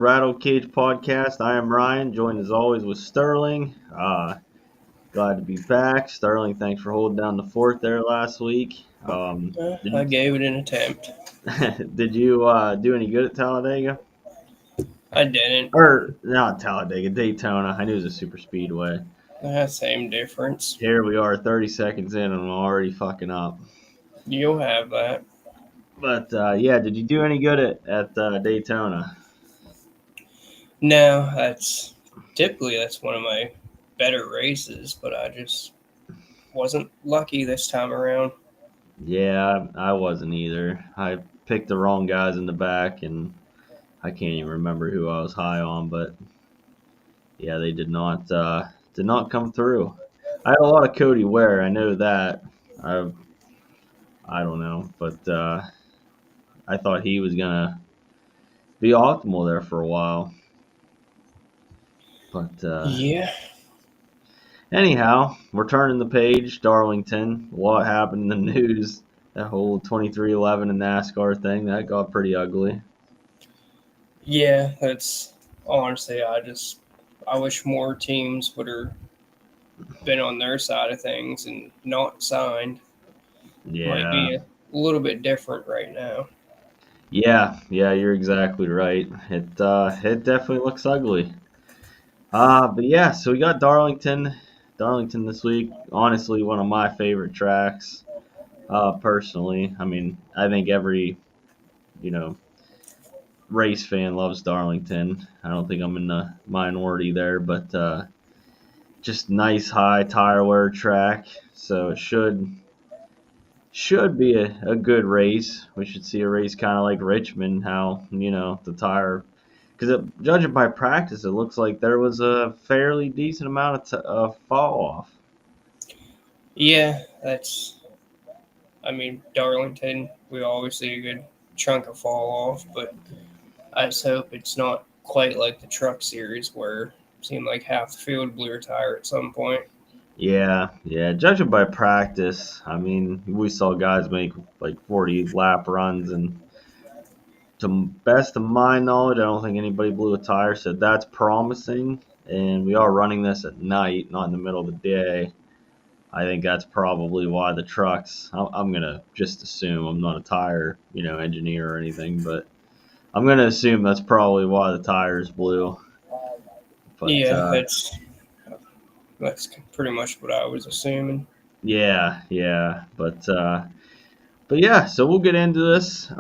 Rattle Cage Podcast. I am Ryan, joined as always with Sterling. Glad to be back. Sterling, thanks for holding down the fort there last week. I gave it an attempt. Did you do any good at Talladega? I didn't. Or not Talladega, Daytona. I knew it was a super speedway. Same difference. Here we are, 30 seconds in, and I'm already fucking up. You'll have that. But yeah, did you do any good at Daytona? No, that's one of my better races, but I just wasn't lucky this time around. Yeah, I wasn't either. I picked the wrong guys in the back, and I can't even remember who I was high on, but yeah, they did not come through. I had a lot of Cody Ware, I know that. I I don't know, but I thought he was gonna be optimal there for a while. But Yeah. anyhow, we're turning the page. Darlington, what happened in the news? That whole 2311 in NASCAR thing that got pretty ugly. Yeah, that's honestly I wish more teams would have been on their side of things and not signed. Might Yeah, be a little bit different right now. yeah, you're exactly right. It definitely looks ugly. But yeah, so we got Darlington this week. Honestly, one of my favorite tracks. Personally, I mean, I think every you know race fan loves Darlington. I don't think I'm in the minority there, but just nice high tire wear track. So it should be a good race. We should see a race kind of like Richmond, how the tire. Because judging by practice, it looks like there was a fairly decent amount of fall off. Yeah, Darlington, we always see a good chunk of fall off, but I just hope it's not quite like the truck series where it seemed like half the field blew a tire at some point. Yeah. Judging by practice, I mean, we saw guys make like 40 lap runs, and to best of my knowledge, I don't think anybody blew a tire. So that's promising. And we are running this at night, not in the middle of the day. I think that's probably why the trucks. I'm gonna just assume I'm not a tire, engineer or anything, but I'm gonna assume that's probably why the tires blew. But Yeah, that's pretty much what I was assuming. yeah, but yeah. So we'll get into this.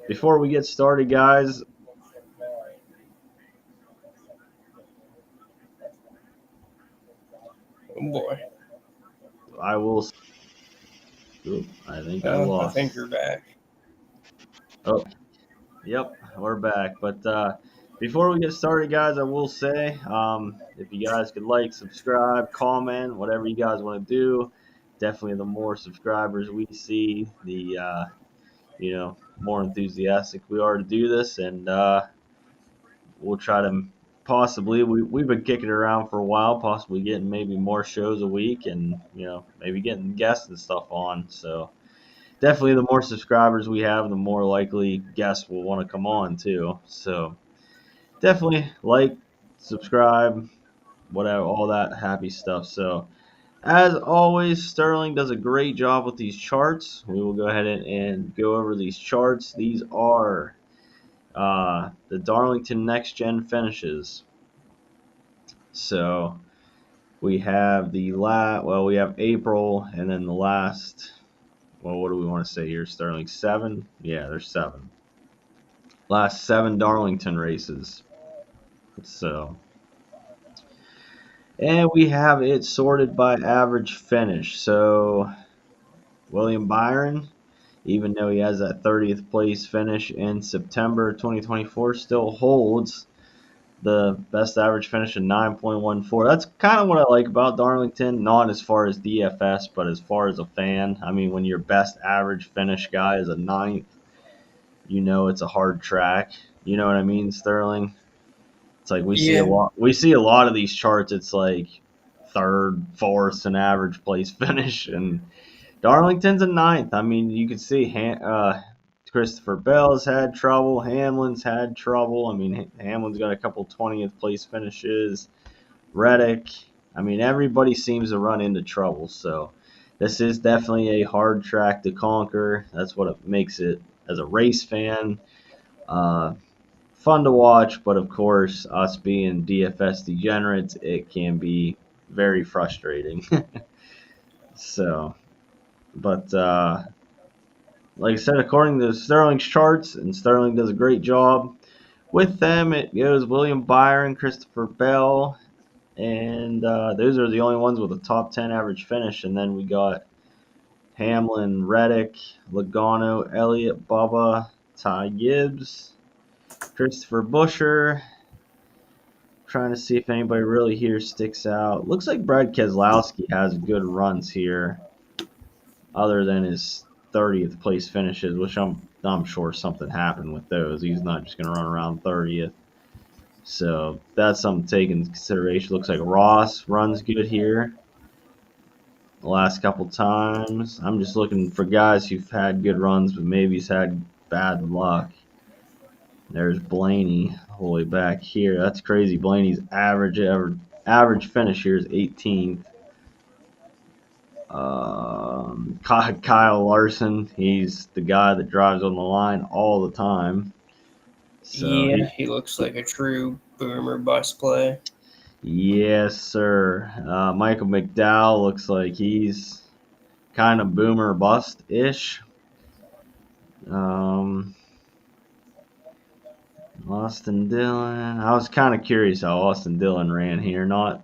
Before we get started, guys, Oh boy. I will. Oop, I think I I think lost. you're back. Oh, yep, we're back. But before we get started, guys, I will say if you guys could like, subscribe, comment, whatever you guys want to do. Definitely, the more subscribers we see, the more enthusiastic we are to do this, and we'll try to possibly we've been kicking it around for a while, possibly getting maybe more shows a week, and maybe getting guests and stuff on. So definitely, the more subscribers we have, the more likely guests will want to come on too. So definitely like, subscribe, whatever, all that happy stuff. So as always, Sterling does a great job with these charts. We will go ahead and go over these charts. These are the Darlington Next Gen finishes. So we have we have April, and then the last. Well, what do we want to say here, Sterling? 7? Yeah, there's 7. Last 7 Darlington races. So, and we have it sorted by average finish. So William Byron, even though he has that 30th place finish in September 2024, still holds the best average finish of 9.14. That's kind of what I like about Darlington, not as far as DFS, but as far as a fan. I mean, when your best average finish guy is a ninth, it's a hard track. You know what I mean, Sterling? It's like Yeah, we see a lot of these charts. It's like third, fourth, and average place finish, and Darlington's a ninth. I mean, you can see Christopher Bell's had trouble. Hamlin's had trouble. I mean, Hamlin's got a couple 20th place finishes. Reddick. I mean, everybody seems to run into trouble. So this is definitely a hard track to conquer. That's what it makes it as a race fan. Uh, Fun to watch, but of course, us being DFS degenerates, it can be very frustrating. So, but like I said, according to Sterling's charts, and Sterling does a great job with them, it goes William Byron, Christopher Bell, and those are the only ones with a top 10 average finish. And then we got Hamlin, Reddick, Logano, Elliott, Bubba, Ty Gibbs, Christopher Busher. Trying to see if anybody really here sticks out. Looks like Brad Keselowski has good runs here, other than his 30th place finishes, which I'm sure something happened with those. He's not just going to run around 30th. So that's something to take into consideration. Looks like Ross runs good here the last couple times. I'm just looking for guys who've had good runs, but maybe he's had bad luck. There's Blaney all the way back here. That's crazy. Blaney's average finish here is 18th. Kyle Larson, he's the guy that drives on the line all the time. So Yeah, he looks like a true boomer bust play. yes, sir. Michael McDowell looks like he's kind of boomer bust ish. Um, Austin Dillon. I was kind of curious how Austin Dillon ran here. Not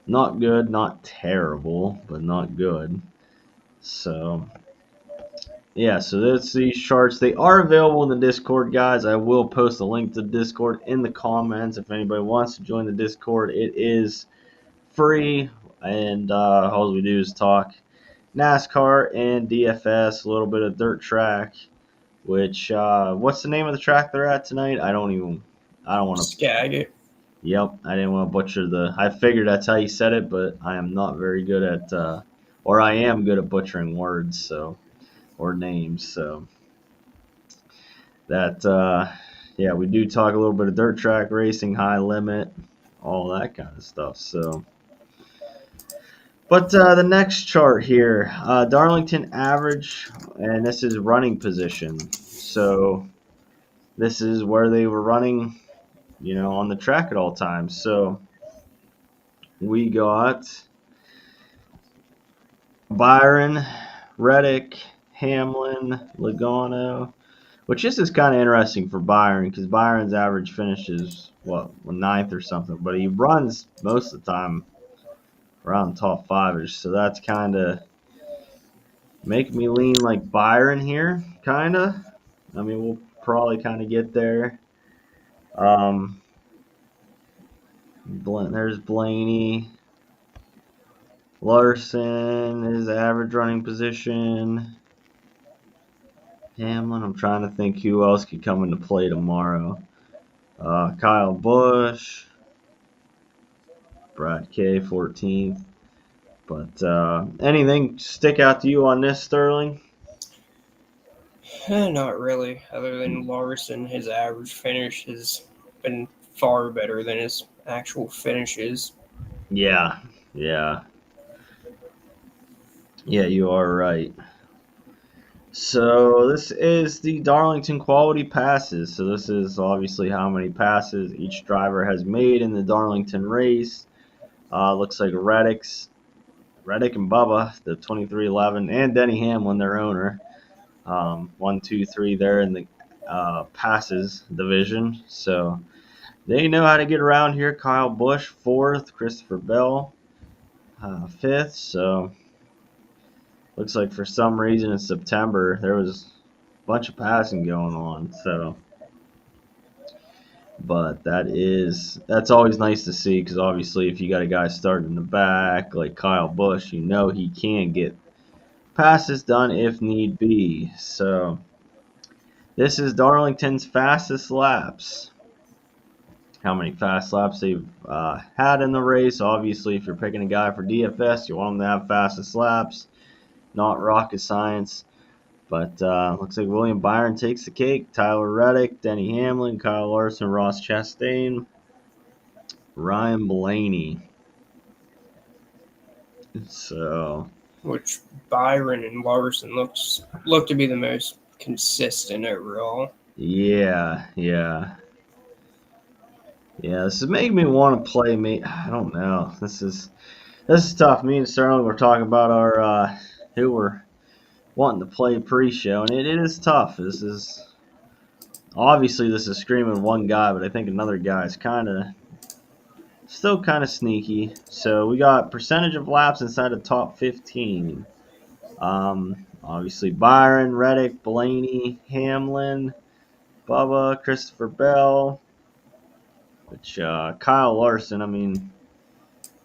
good, not terrible, but not good. So yeah, so that's these charts. They are available in the Discord, guys. I will post a link to the Discord in the comments if anybody wants to join the Discord. It is free, and all we do is talk NASCAR and DFS, a little bit of dirt track. Which what's the name of the track they're at tonight? I don't want to. Skagit. Yep, I didn't want to butcher the. I figured that's how you said it, but I am not very good at, or I am good at butchering words, so or names. So that, yeah, we do talk a little bit of dirt track racing, high limit, all that kind of stuff. So, but the next chart here, Darlington average, and this is running position. So this is where they were running, on the track at all times. So we got Byron, Reddick, Hamlin, Logano, which this is kind of interesting for Byron because Byron's average finish is, ninth or something, but he runs most of the time around top five-ish. So that's kind of making me lean like Byron here, kind of. I mean, we'll probably kind of get there. There's Blaney. Larson, his average running position. Hamlin, I'm trying to think who else could come into play tomorrow. Kyle Busch, Brad K, 14th. But anything stick out to you on this, Sterling? Not really. Other than Larson, his average finish has been far better than his actual finishes. Yeah, yeah. Yeah, you are right. So this is the Darlington quality passes. So this is obviously how many passes each driver has made in the Darlington race. Looks like Reddick and Bubba, the 2311, and Denny Hamlin, their owner. 1, 2, 3 there in the passes division. So they know how to get around here. Kyle Busch, 4th. Christopher Bell, 5th. So looks like for some reason in September there was a bunch of passing going on. So, but that's always nice to see because obviously if you got a guy starting in the back like Kyle Busch, he can get passes done if need be. So this is Darlington's fastest laps. How many fast laps they've had in the race. Obviously, if you're picking a guy for DFS, you want him to have fastest laps. Not rocket science. But looks like William Byron takes the cake. Tyler Reddick, Denny Hamlin, Kyle Larson, Ross Chastain, Ryan Blaney. So Which Byron and Larson look to be the most consistent overall. yeah, yeah. Yeah, this is making me want to play me. I don't know. This is tough. Me and Sterling were talking about our who we're wanting to play pre-show, and it is tough. This is screaming one guy, but I think another guy is still kind of sneaky. So we got percentage of laps inside the top 15. Obviously Byron, Reddick, Blaney, Hamlin, Bubba, Christopher Bell, which Kyle Larson. I mean,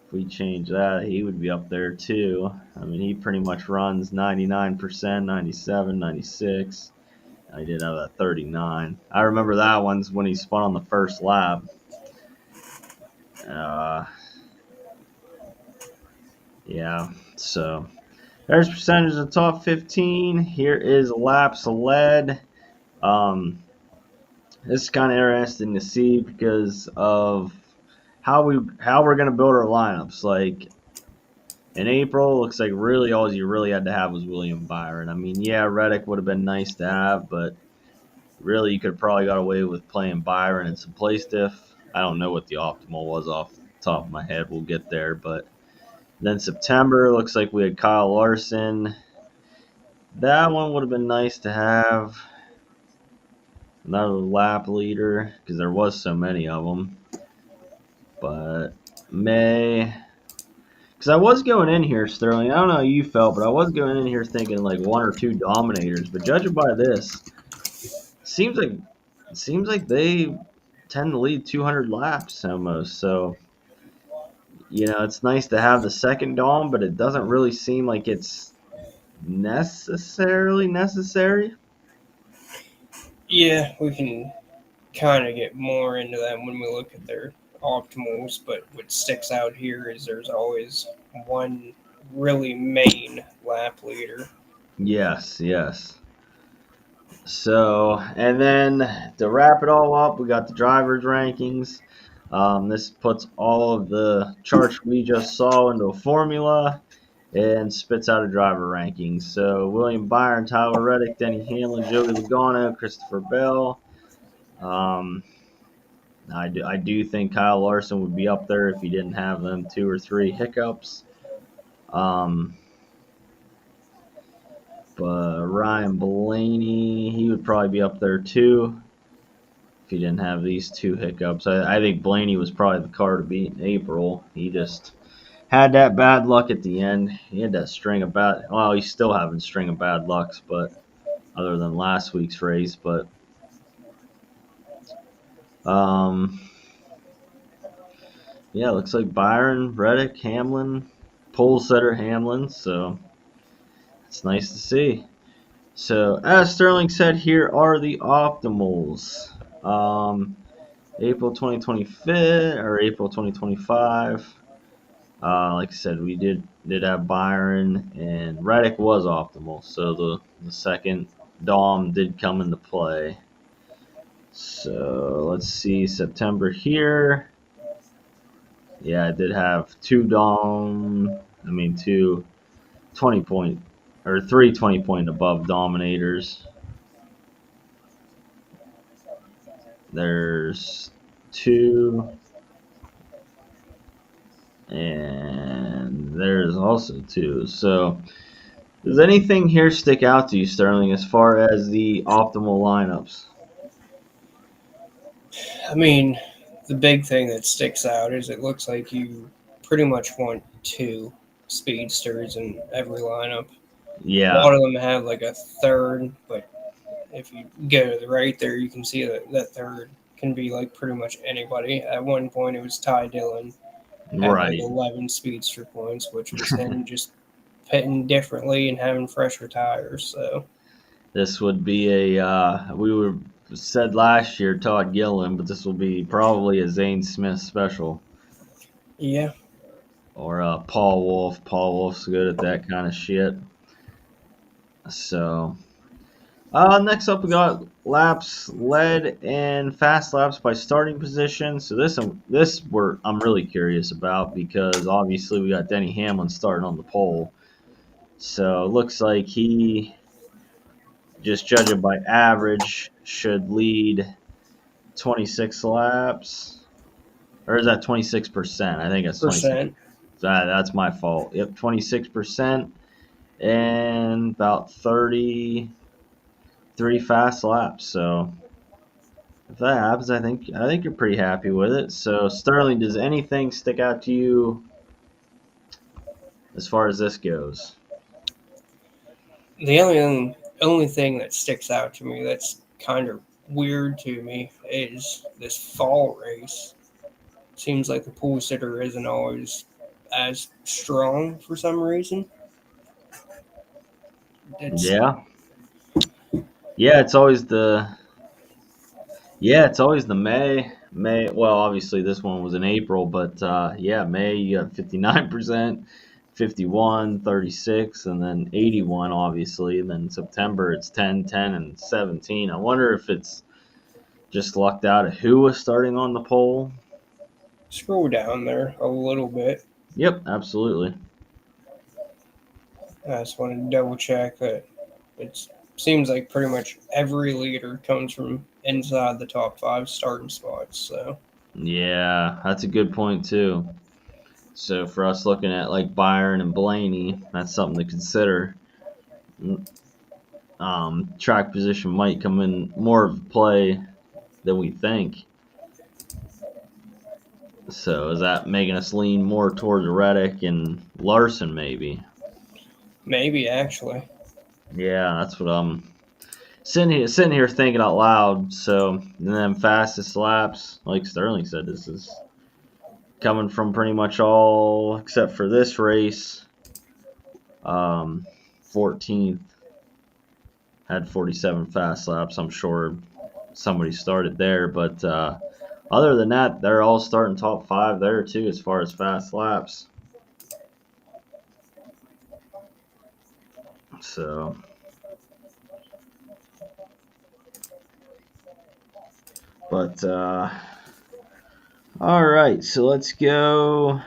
if we change that, he would be up there too. I mean, he pretty much runs 99%, 97, 96. I did have that 39. I remember that one's when he spun on the first lap. Uh, yeah, so there's percentage of top 15. Here is laps led. Um, this is kind of interesting to see because of how we're gonna build our lineups. Like in April, looks like really all you really had to have was William Byron. I mean, yeah, Reddick would have been nice to have, but really you could probably got away with playing Byron and some play stiff. I don't know what the optimal was off the top of my head. We'll get there, but then September looks like we had Kyle Larson. That one would have been nice to have. Another lap leader because there was so many of them. But May, because I was going in here, Sterling. I don't know how you felt, but I was going in here thinking like one or two dominators. But judging by this, seems like they tend to lead 200 laps almost. So it's nice to have the second dom, but it doesn't really seem like it's necessarily necessary. Yeah, we can kind of get more into that when we look at their optimals, but what sticks out here is there's always one really main lap leader. Yes, yes. So, and then to wrap it all up, we got the drivers' rankings. This puts all of the charts we just saw into a formula and spits out a driver rankings. So, William Byron, Tyler Reddick, Denny Hamlin, Joey Logano, Christopher Bell. Um, I do think Kyle Larson would be up there if he didn't have them two or three hiccups. Um, but Ryan Blaney, he would probably be up there too if he didn't have these two hiccups. I think Blaney was probably the car to beat in April. He just had that bad luck at the end. He had that string of bad. Well, he's still having string of bad lucks, but other than last week's race, but um, yeah, looks like Byron, Reddick, Hamlin, pole setter Hamlin. So it's nice to see. So as Sterling said, here are the optimals. April 2025 or April 2025. Like I said, we did have Byron and Reddick was optimal, so the second Dom did come into play. So let's see September here. Yeah, I did have two Dom. I mean two 20-point or three 20-point above Dominators. There's two, and there's also two. So, does anything here stick out to you, Sterling, as far as the optimal lineups? I mean, the big thing that sticks out is it looks like you pretty much want two speedsters in every lineup. A Yeah, lot of them have like a third, but if you go to the right there, you can see that that third can be like pretty much anybody. At one point, it was Ty Dillon at like right. 11 speedster points, which was him just pitting differently and having fresher tires. So, This would be a we were said last year Todd Gilliland, but this will be probably a Zane Smith special yeah. or Paul Wolf. Paul Wolf's good at that kind of shit. So Next up, we got laps led and fast laps by starting position. So I'm really curious about because obviously we got Denny Hamlin starting on the pole. So it looks like he, just judging by average, should lead 26 laps. Or is that 26%? I think that's 26. Percent. That's my fault. Yep, 26% and about 33 fast laps. So if that happens, I think you're pretty happy with it. So Sterling, does anything stick out to you as far as this goes? The only thing that sticks out to me that's kind of weird to me is this fall race. Seems like the pool sitter isn't always as strong for some reason. It's Yeah, yeah. It's always the May. Well, obviously this one was in April, but yeah, May you got 59%, 51, 36, and then 81, obviously. And then September it's 10, 10, and 17. I wonder if it's just lucked out at who was starting on the pole. scroll down there a little bit. Yep, absolutely. I just want to double check that it seems like pretty much every leader comes from inside the top five starting spots. So Yeah, that's a good point too. So for us looking at like Byron and Blaney, that's something to consider. Track position might come in more of play than we think. So is that making us lean more towards Reddick and Larson maybe? maybe actually. Yeah, that's what I'm sitting here thinking out loud. So and then fastest laps, like Sterling said, this is coming from pretty much all except for this race. 14th had 47 fast laps. I'm sure somebody started there, but other than that, they're all starting top five there too as far as fast laps. So, but all right, so let's go.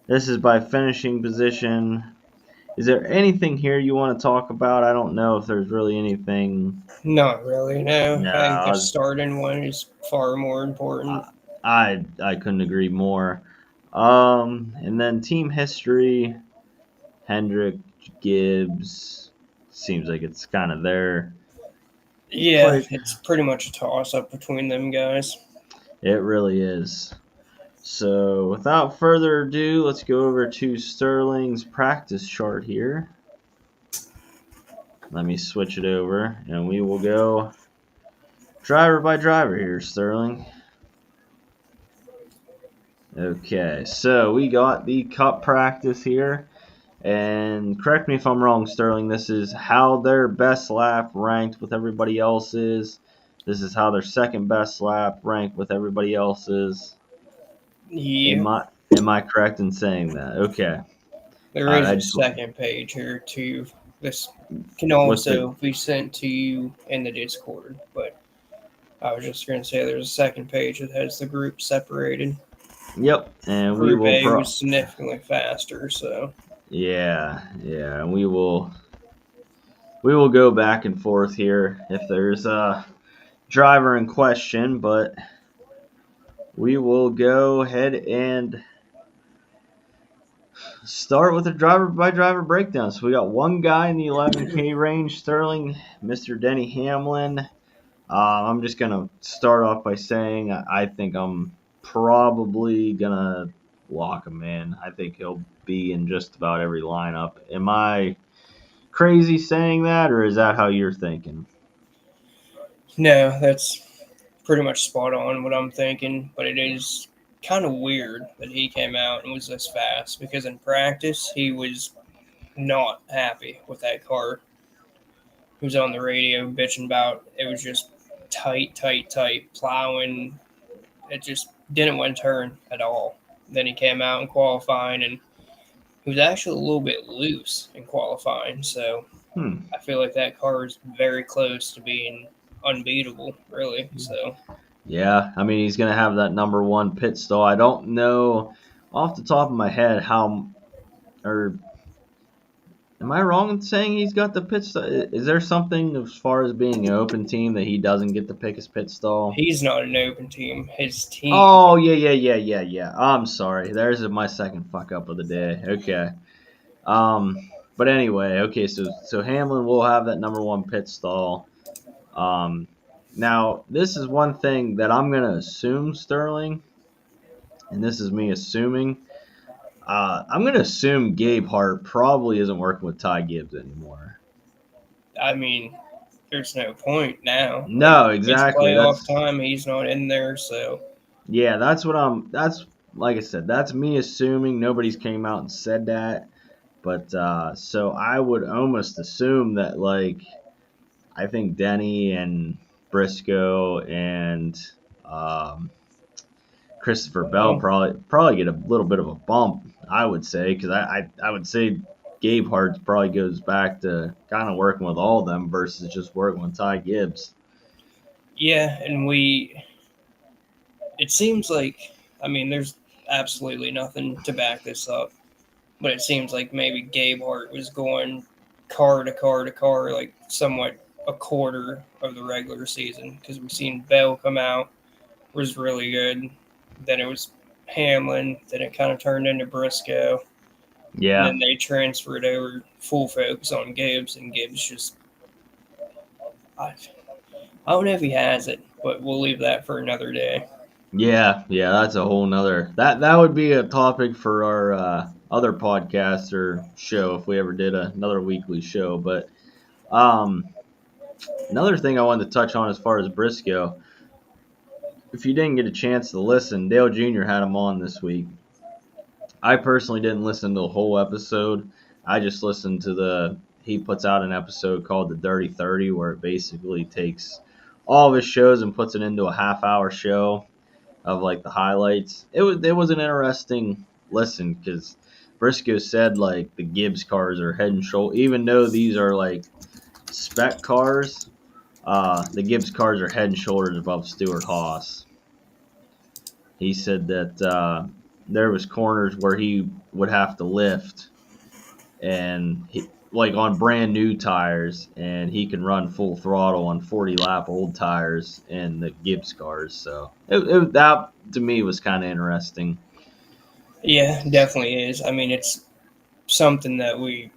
This is by finishing position. Is there anything here you want to talk about? I don't know if there's really anything. Not really. No, No, I think the starting one is far more important. I couldn't agree more. And then team history, Hendrick, Gibbs, seems like it's kind of there. Yeah, Quick, it's pretty much a toss up between them guys. it really is. So without further ado, let's go over to Sterling's practice chart here. Let me switch it over, and we will go driver by driver here, Sterling. Okay, so we got the cup practice here. And correct me if I'm wrong, Sterling. This is how their best lap ranked with everybody else's. This is how their second best lap ranked with everybody else's. Am Yeah, I am I correct in saying that? Okay. there All right. is I a just second page here too. This can what's the also be sent to you in the Discord, but I was just going to say there's a second page that has the group separated. Yep. And we Group will A was significantly faster, so yeah. And we will go back and forth here if there's a driver in question, but we will go ahead and start with a driver by driver breakdown. So we got one guy in the 11K range, Sterling, Mr. Denny Hamlin. I'm just gonna start off by saying I think I'm probably gonna lock him in. I think he'll be in just about every lineup. Am I crazy saying that, or is that how you're thinking? no, that's pretty much spot on what I'm thinking. But it is kind of weird that he came out and was this fast because in practice he was not happy with that car. He was on the radio bitching about it was just tight, plowing. It just didn't want to turn at all. Then he came out in qualifying and he was actually a little bit loose in qualifying. So Hmm. I feel like that car is very close to being unbeatable, really. So Yeah, I mean he's gonna have that number one pit stall. I don't know off the top of my head how, or am I wrong in saying he's got the pit stall? Is there something as far as being an open team that he doesn't get to pick his pit stall? he's not an open team. His team, Oh yeah. I'm sorry. There's my second fuck up of the day. Okay. But anyway, okay. So Hamlin will have that number one pit stall. Um, Now this is one thing that I'm gonna assume Sterling, and this is me assuming. I'm gonna assume Gabe Hart probably isn't working with Ty Gibbs anymore. I mean, there's no point now. Like No, it's exactly. playoff time, he's not in there, so Yeah, that's what I'm. That's like I said. That's me assuming nobody's came out and said that. But so I would almost assume that like I think Denny and Briscoe and um, Christopher Bell well, probably get a little bit of a bump. I would say because I would say Gabe Hart probably goes back to kind of working with all of them versus just working with Ty Gibbs. yeah, and it seems like, I mean, there's absolutely nothing to back this up, but it seems like maybe Gabe Hart was going car to car to car, like somewhat a quarter of the regular season, because we've seen Bell come out, was really good. Then it was Hamlin. Then it kind of turned into Briscoe. And Yeah, then they transferred over full focus on Gibbs, and Gibbs just, I, I don't know if he has it, but we'll leave that for another day. yeah. That's a whole nother that would be a topic for our other podcast or show if we ever did another weekly show. But um, another thing I wanted to touch on as far as Briscoe, if you didn't get a chance to listen, Dale Jr. had him on this week. I personally didn't listen to the whole episode. I just listened to he puts out an episode called the Dirty 30 where it basically takes all of his shows and puts it into a half-hour show of like the highlights. It was an interesting listen because Briscoe said like the Gibbs cars are head and shoulder, even though these are like spec cars. The Gibbs cars are head and shoulders above Stewart Haas. He said that there was corners where he would have to lift and like on brand new tires, and he can run full throttle on 40 lap old tires and the Gibbs cars. So that to me was kind of interesting. Yeah, definitely is. I mean, it's something that we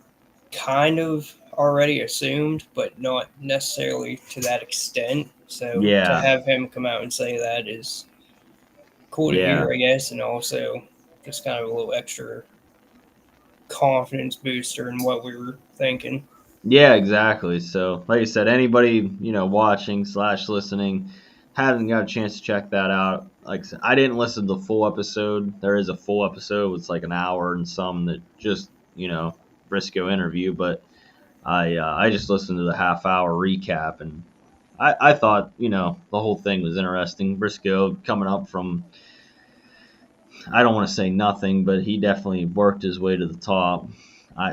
kind of already assumed, but not necessarily to that extent. So to Yeah, have him come out and say that is cool to yeah, hear, I guess, and also just kind of a little extra confidence booster in what we were thinking. yeah, exactly. So like I said, anybody watching slash listening hasn't got a chance to check that out. Like I said, I didn't listen to the full episode. There is a full episode. It's like an hour and some that just Briscoe interview, but I just listened to the half hour recap, and I thought the whole thing was interesting. Briscoe coming up from, I don't want to say nothing, but he definitely worked his way to the top,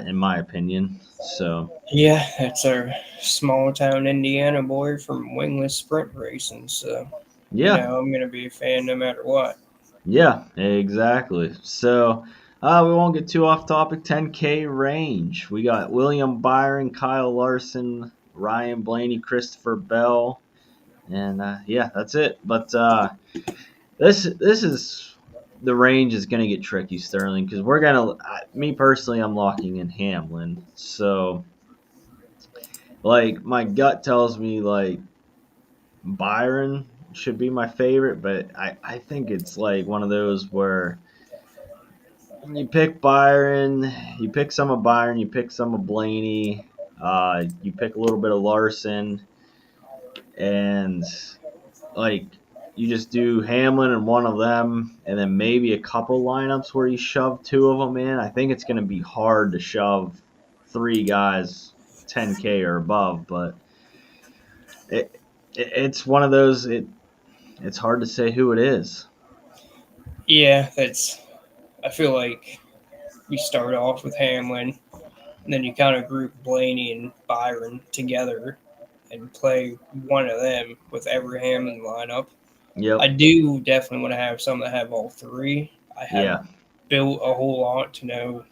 in my opinion. So Yeah, that's our small town Indiana boy from wingless sprint racing. So, yeah, I'm going to be a fan no matter what. yeah, exactly. So we won't get too off topic. 10K range. We got William Byron, Kyle Larson, Ryan Blaney, Christopher Bell, and yeah, that's it. But this is the range is going to get tricky, Sterling, because we're gonna. Me personally, I'm locking in Hamlin. So like my gut tells me like Byron should be my favorite, but I think it's like one of those where you pick Byron, you pick some of Byron, you pick some of Blaney, you pick a little bit of Larson, and like you just do Hamlin and one of them, and then maybe a couple lineups where you shove two of them in. I think it's going to be hard to shove three guys 10K or above, but it's one of those. It's hard to say who it is. Yeah, I feel like we start off with Hamlin. And then you kind of group Blaney and Byron together and play one of them with Everham in the lineup. I Yep. do definitely want to have some that have all three. I haven't Yeah. built a whole lot to know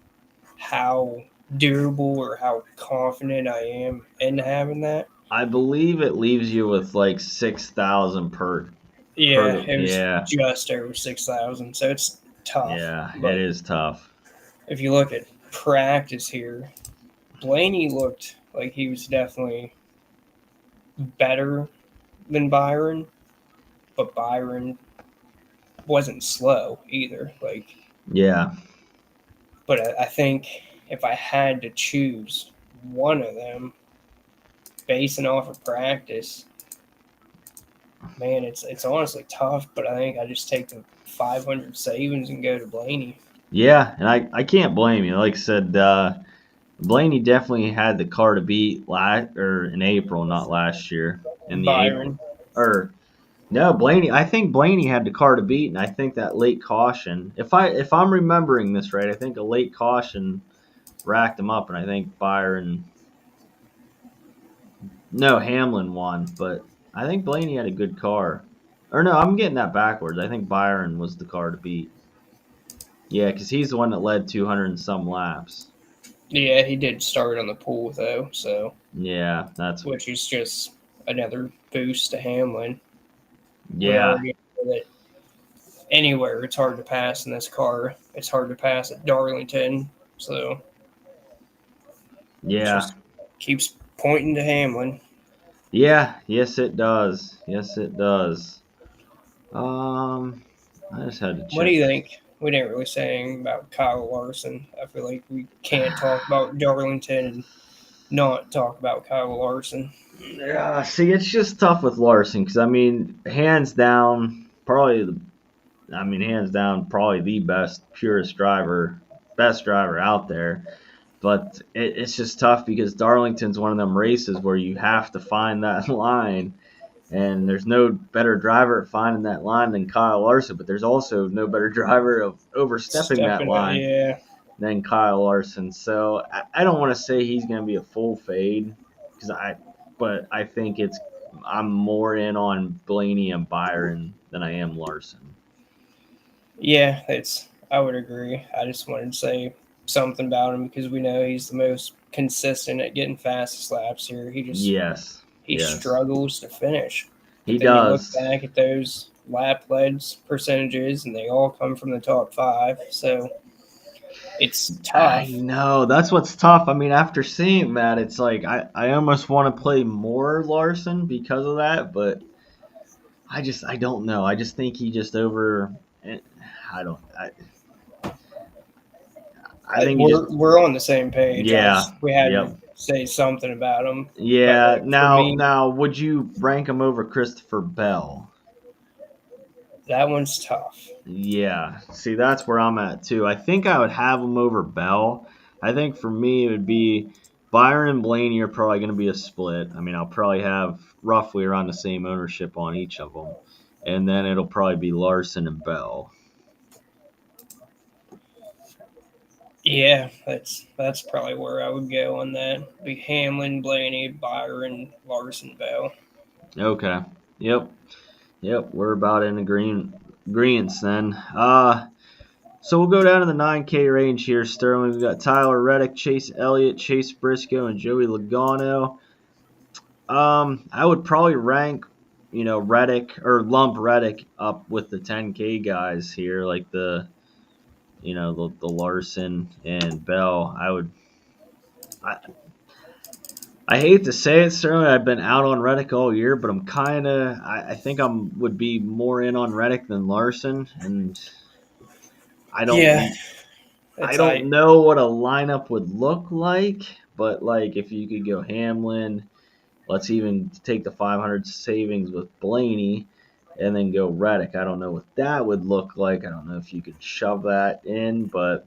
how durable or how confident I am in having that. I believe it leaves you with like 6,000 per Yeah, the. it was Yeah. just over 6,000, so it's tough. Yeah. It But is tough. if you look at practice here, Blaney looked like he was definitely better than Byron, but Byron wasn't slow either. Yeah. But I think if I had to choose one of them, basing off of practice, man, it's honestly tough. But I think I just take the 500 savings and go to Blaney. Yeah. And I can't blame you. Like I said, Blaney definitely had the car to beat or in April, not last year. In the April Byron, or no, Blaney. I think Blaney had the car to beat, and I think that late caution. If I'm remembering this right, I think a late caution racked him up, and I think Byron. No, Hamlin won, but I think Blaney had a good car. Or no, I'm getting that backwards. I think Byron was the car to beat. Yeah, because he's the one that led 200 and some laps. yeah, he did start on the pool though, so Yeah, that's which is just another boost to Hamlin. We yeah, already know that anywhere it's hard to pass in this car. It's hard to pass at Darlington, so it yeah, just keeps pointing to Hamlin. yeah. Yes, it does. Yes, it does. Um, I just had to What do check. you think? We didn't really say anything about Kyle Larson. I feel like we can't talk about Darlington and not talk about Kyle Larson. Yeah, see, it's just tough with Larson because I mean, hands down, hands down, probably the purest driver, best driver out there. But it's just tough because Darlington's one of them races where you have to find that line, and there's no better driver at finding that line than Kyle Larson. But there's also no better driver of overstepping that Stepping, line yeah, than Kyle Larson. So I don't want to say he's going to be a full fade because but I think I'm more in on Blaney and Byron than I am Larson. yeah. It's I would agree. I just wanted to say something about him because we know he's the most consistent at getting fastest laps here. Yes, He yes, struggles to finish. he But then you look does. back at those lap leads percentages, and they all come from the top five. So it's I tough. know that's what's tough. I mean, after seeing that, it's like I almost want to play more Larson because of that, but I don't know. I just think he just over. eh, I don't. I think he just We're on the same page. yeah. We had to Yep. say something about him, but Yeah. for Now, me, would you rank him over Christopher Bell? that one's tough. Yeah. See, that's where I'm at too. I think I would have him over Bell. I think for me it would be Byron and Blaney are probably going to be a split. I mean, I'll probably have roughly around the same ownership on each of them, and then it'll probably be Larson and Bell. Yeah, that's probably where I would go on that. Be Hamlin, Blaney, Byron, Larson, Bell. Okay. Yep. Yep. We're about in agreement then. So we'll go down to the 9K range here, Sterling. We've got Tyler Reddick, Chase Elliott, Chase Briscoe, and Joey Logano. I would probably rank, Reddick or lump Reddick up with the 10K guys here, like the Larson and Bell. I, I hate to say it, Sterling. I've been out on Reddick all year, but I think would be more in on Reddick than Larson, and I Yeah, don't, I it's don't know what a lineup would look like, but like if you could go Hamlin, let's even take the 500 savings with Blaney and then go Reddick. I don't know what that would look like. I don't know if you could shove that in, but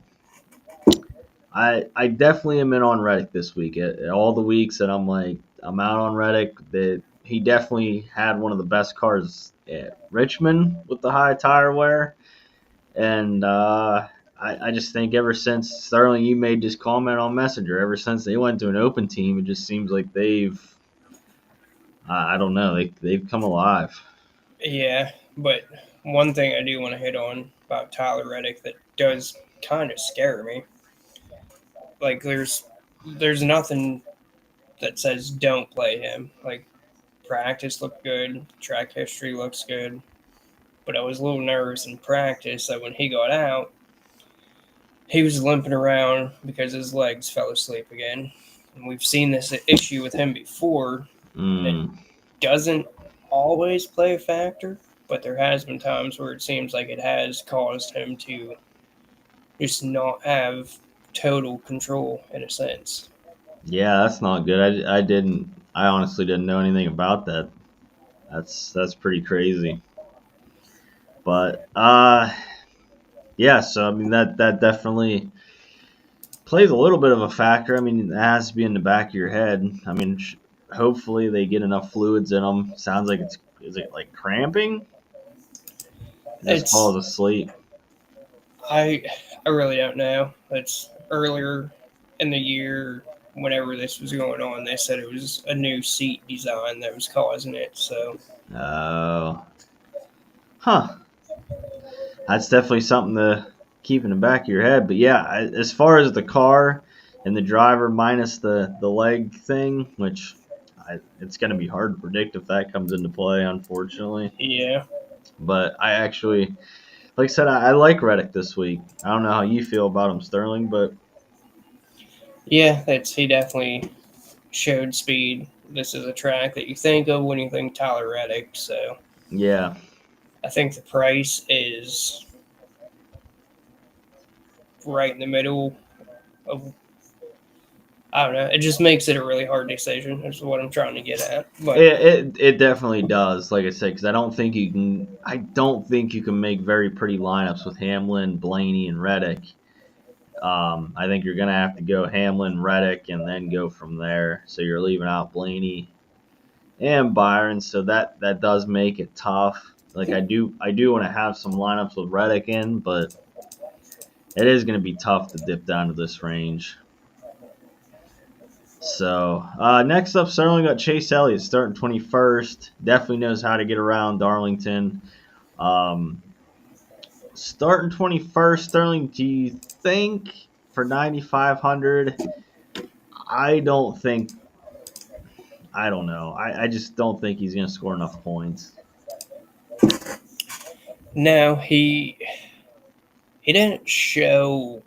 I definitely am in on Reddick this week. At all the weeks that I'm out on Reddick, that he definitely had one of the best cars at Richmond with the high tire wear, and I just think ever since Sterling, you made this comment on Messenger. Ever since they went to an open team, it just seems like they've I don't know they've come alive. Yeah, but one thing I do want to hit on about Tyler Reddick that does kind of scare me. Like there's nothing that says don't play him. Like practice looked good, track history looks good, but I was a little nervous in practice that when he got out, he was limping around because his legs fell asleep again. And we've seen this issue with him before. It Mm. doesn't always play a factor, but there has been times where it seems like it has caused him to just not have total control in a sense. Yeah, that's not good. I didn't. I honestly didn't know anything about that. That's pretty crazy. But yeah. So I mean that definitely plays a little bit of a factor. I mean, it has to be in the back of your head. I mean, hopefully they get enough fluids in them. Sounds like it's is it like cramping? He just falls It's asleep. I I really don't know. It's earlier in the year whenever this was going on, they said it was a new seat design that was causing it. So Oh, huh. That's definitely something to keep in the back of your head. But yeah, as far as the car and the driver minus the leg thing, which it's going to be hard to predict if that comes into play, unfortunately. yeah, But I actually, like I said, I like Reddick this week. I don't know how you feel about him, Sterling, but yeah, it's he definitely showed speed. This is a track that you think of when you think Tyler Reddick. So yeah, I think the price is right in the middle of. I don't know. It just makes it a really hard decision. Is what I'm trying to get at. But it definitely does. Like I said, because I don't think you can make very pretty lineups with Hamlin, Blaney, and Reddick. I think you're going to have to go Hamlin, Reddick, and then go from there. So you're leaving out Blaney and Byron. So that does make it tough. Like I do want to have some lineups with Reddick in, but it is going to be tough to dip down to this range. So next up, Sterling got Chase Elliott starting 21st. Definitely knows how to get around Darlington. Um, Starting 21st, Sterling. Do you think for 9,500? I don't think I don't know. I just don't think he's going to score enough points. no, he didn't show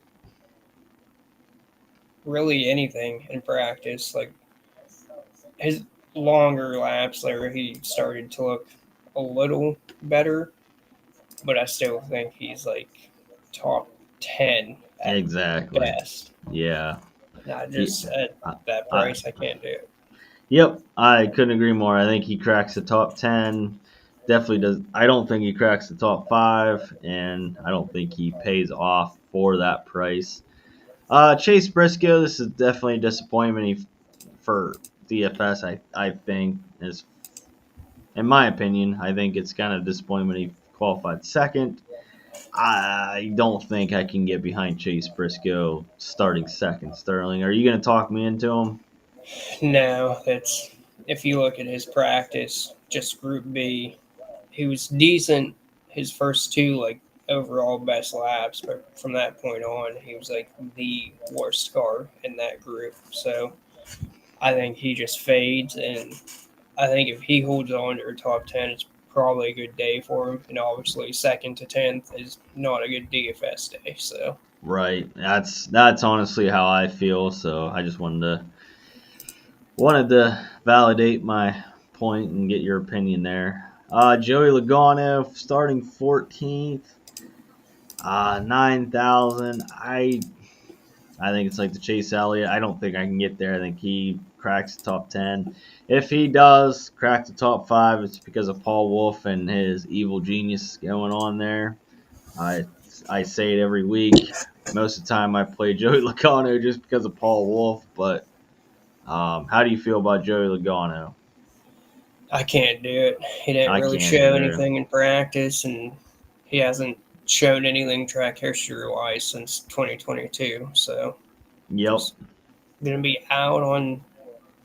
really anything in practice. Like his longer laps there, he started to look a little better, but I still think he's like top 10 at Exactly. best. Yeah. Not He, just at I, that I, price, I can't do it. yep. I couldn't agree more. I think he cracks the top 10. Definitely does. I don't think he cracks the top 5, and I don't think he pays off for that price. Chase Briscoe. This is definitely a disappointment for DFS. I think is in my opinion. I think it's kind of disappointment he qualified second. I don't think I can get behind Chase Briscoe starting second. Sterling, are you going to talk me into him? No, that's if you look at his practice, just Group B, he was decent his first two like overall best laps, but from that point on, he was like the worst car in that group. So I think he just fades, and I think if he holds on to a top 10, it's probably a good day for him. And obviously, second to 10th is not a good DFS day. So, Right. That's honestly how I feel. So I just wanted to validate my point and get your opinion there. Joey Logano starting 14th, 9,000. I think it's like the Chase Elliott. I don't think I can get there. I think he cracks the top 10. If he does crack the top 5, it's because of Paul Wolf and his evil genius going on there. I I say it every week. Most of the time, I play Joey Logano just because of Paul Wolf. But how do you feel about Joey Logano? I can't do it. He didn't I really can't show either. anything in practice, and he hasn't shown anything track history wise since 2022. So Yep. just going to be out on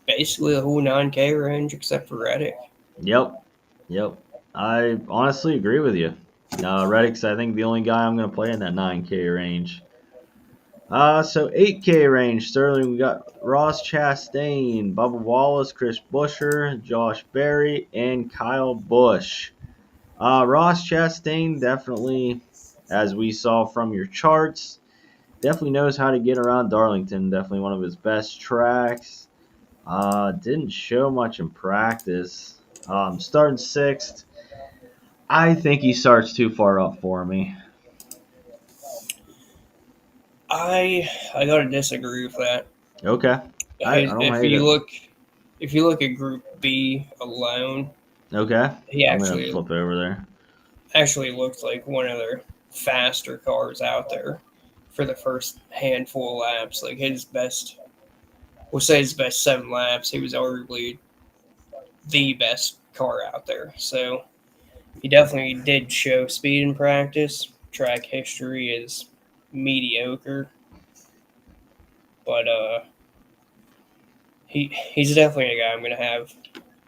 basically the whole 9K range except for Reddick. Yep. Yep. I honestly agree with you. Reddick's, I think, the only guy I'm going to play in that 9K range. So 8K range, Sterling, we got Ross Chastain, Bubba Wallace, Chris Buescher, Josh Berry, and Kyle Busch. Ross Chastain definitely, as we saw from your charts, definitely knows how to get around Darlington. Definitely one of his best tracks. Didn't show much in practice. Starting sixth. I think he starts too far up for me. I gotta disagree with that. Okay. I don't If hate you it. look at Group B alone, Okay. he I'm going to flip over there. actually looked like one of their faster cars out there for the first handful of laps. Like we'll say his best 7 laps, he was arguably the best car out there. So he definitely did show speed in practice. Track history is mediocre, but he's definitely a guy I'm going to have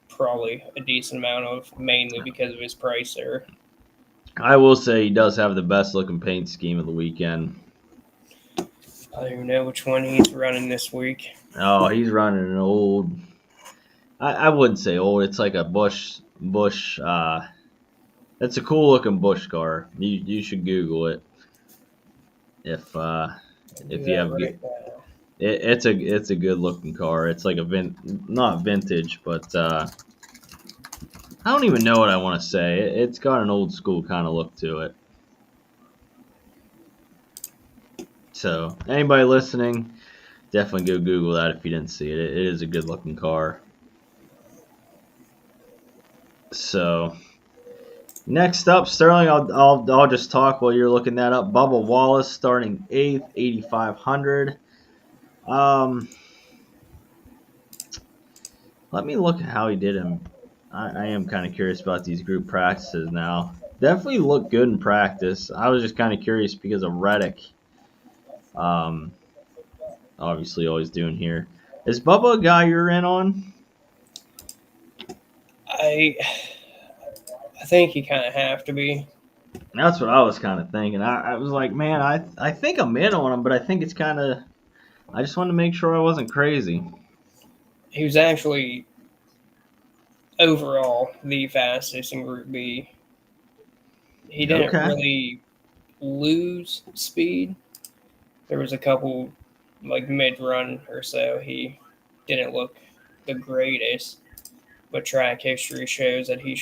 probably a decent amount of, mainly because of his price there. I will say he does have the best looking paint scheme of the weekend. I don't even know which one he's running this week. Oh, he's running an old. I wouldn't say old. It's like a Bush. It's a cool looking Bush car. You should Google it if uh, I'll do if you that have. right now. It's a good looking car. It's like not vintage, but I don't even know what I want to say. It's got an old school kind of look to it. So anybody listening, definitely go Google that if you didn't see it. It is a good looking car. So next up, Sterling, I'll just talk while you're looking that up. Bubba Wallace starting eighth, 8,500. Um, Let me look at how he did him. I am kind of curious about these group practices now. Definitely looked good in practice. I was just kind of curious because of Reddick. Um, Obviously always doing here. Is Bubba a guy you're in on? I I think you kind of have to be. That's what I was kind of thinking. I was like, man, I think I'm in on him, but I think it's kind of. I just wanted to make sure I wasn't crazy. He was actually overall the fastest in Group B. He didn't Okay. really lose speed. There was a couple, like mid run or so, he didn't look the greatest, but track history shows that he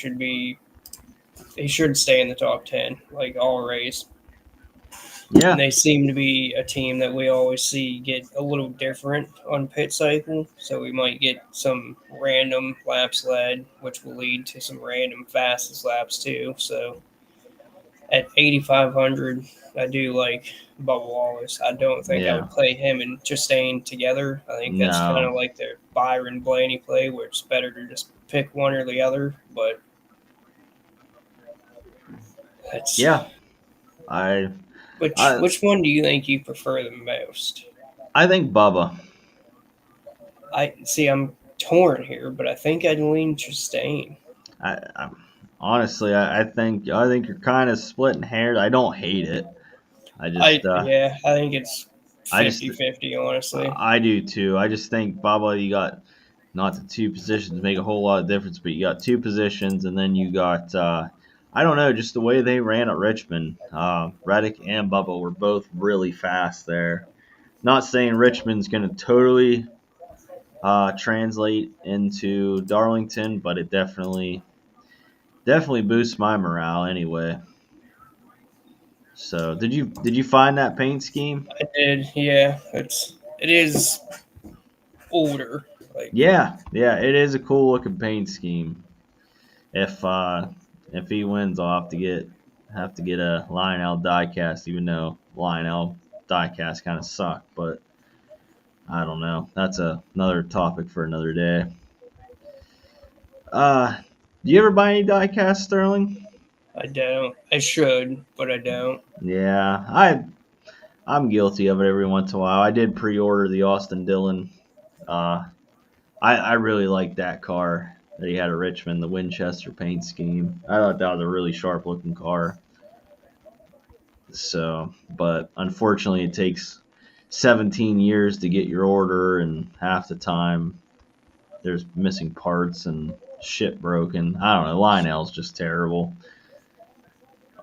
should stay in the top 10, like all race. And Yeah. they seem to be a team that we always see get a little different on pit cycle. So we might get some random laps led, which will lead to some random fastest laps too. So at 8,500, I do like Bubba Wallace. I don't think I Yeah. would play him and Chastain together. I think that's kind No. of like the Byron Blaney play, where it's better to just pick one or the other. But that's Yeah. I I which one do you think you prefer the most? I think Bubba. I see. I'm torn here, but I think I'd lean Chastain. I honestly I think you're kind of splitting hairs. I don't hate it. I just I think it's I just 50-50, honestly. I do too. I just think Bubba, you got not the two positions make a whole lot of difference, but you got two positions, and then you got I don't know, just the way they ran at Richmond. Reddick and Bubba were both really fast there. Not saying Richmond's going to totally translate into Darlington, but it definitely boosts my morale anyway. So did you find that paint scheme? I did, yeah. It is older, like Yeah, it is a cool looking paint scheme. If uh if he wins, I'll have to get a Lionel diecast, even though Lionel diecast kind of suck. But I don't know. That's another topic for another day. Uh, do you ever buy any diecast, Sterling? I don't. I should, but I don't. Yeah, I'm guilty of it every once in a while. I did pre-order the Austin Dillon. Uh, I really liked that car that he had at Richmond, the Winchester paint scheme. I thought that was a really sharp looking car. So, but unfortunately, it takes 17 years to get your order, and half the time there's missing parts and shit broken. I don't know. Lionel's just terrible.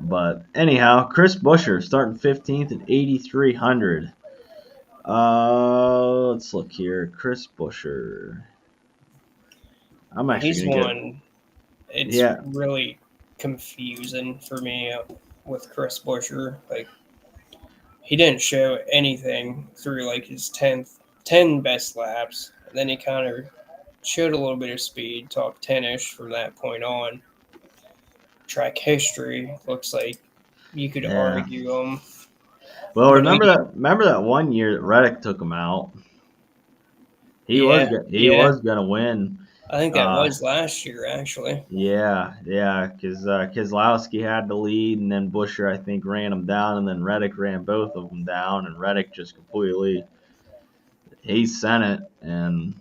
But anyhow, Chris Buescher starting 15th at 8,300. Let's look here. Chris Buescher. I'm actually He's gonna get. one. It's Yeah, really confusing for me with Chris Buescher. Like he didn't show anything through like his 10 best laps, and then he kind of showed a little bit of speed, top 10ish from that point on. Track history looks like you could yeah. argue him, Well, but he, remember that one year that Reddick took him out. yeah, He yeah. was gonna win. I think that Uh, was last year actually. yeah, because Keselowski had the lead, and then Buescher I think ran him down, and then Reddick ran both of them down, and Reddick just completely he sent it and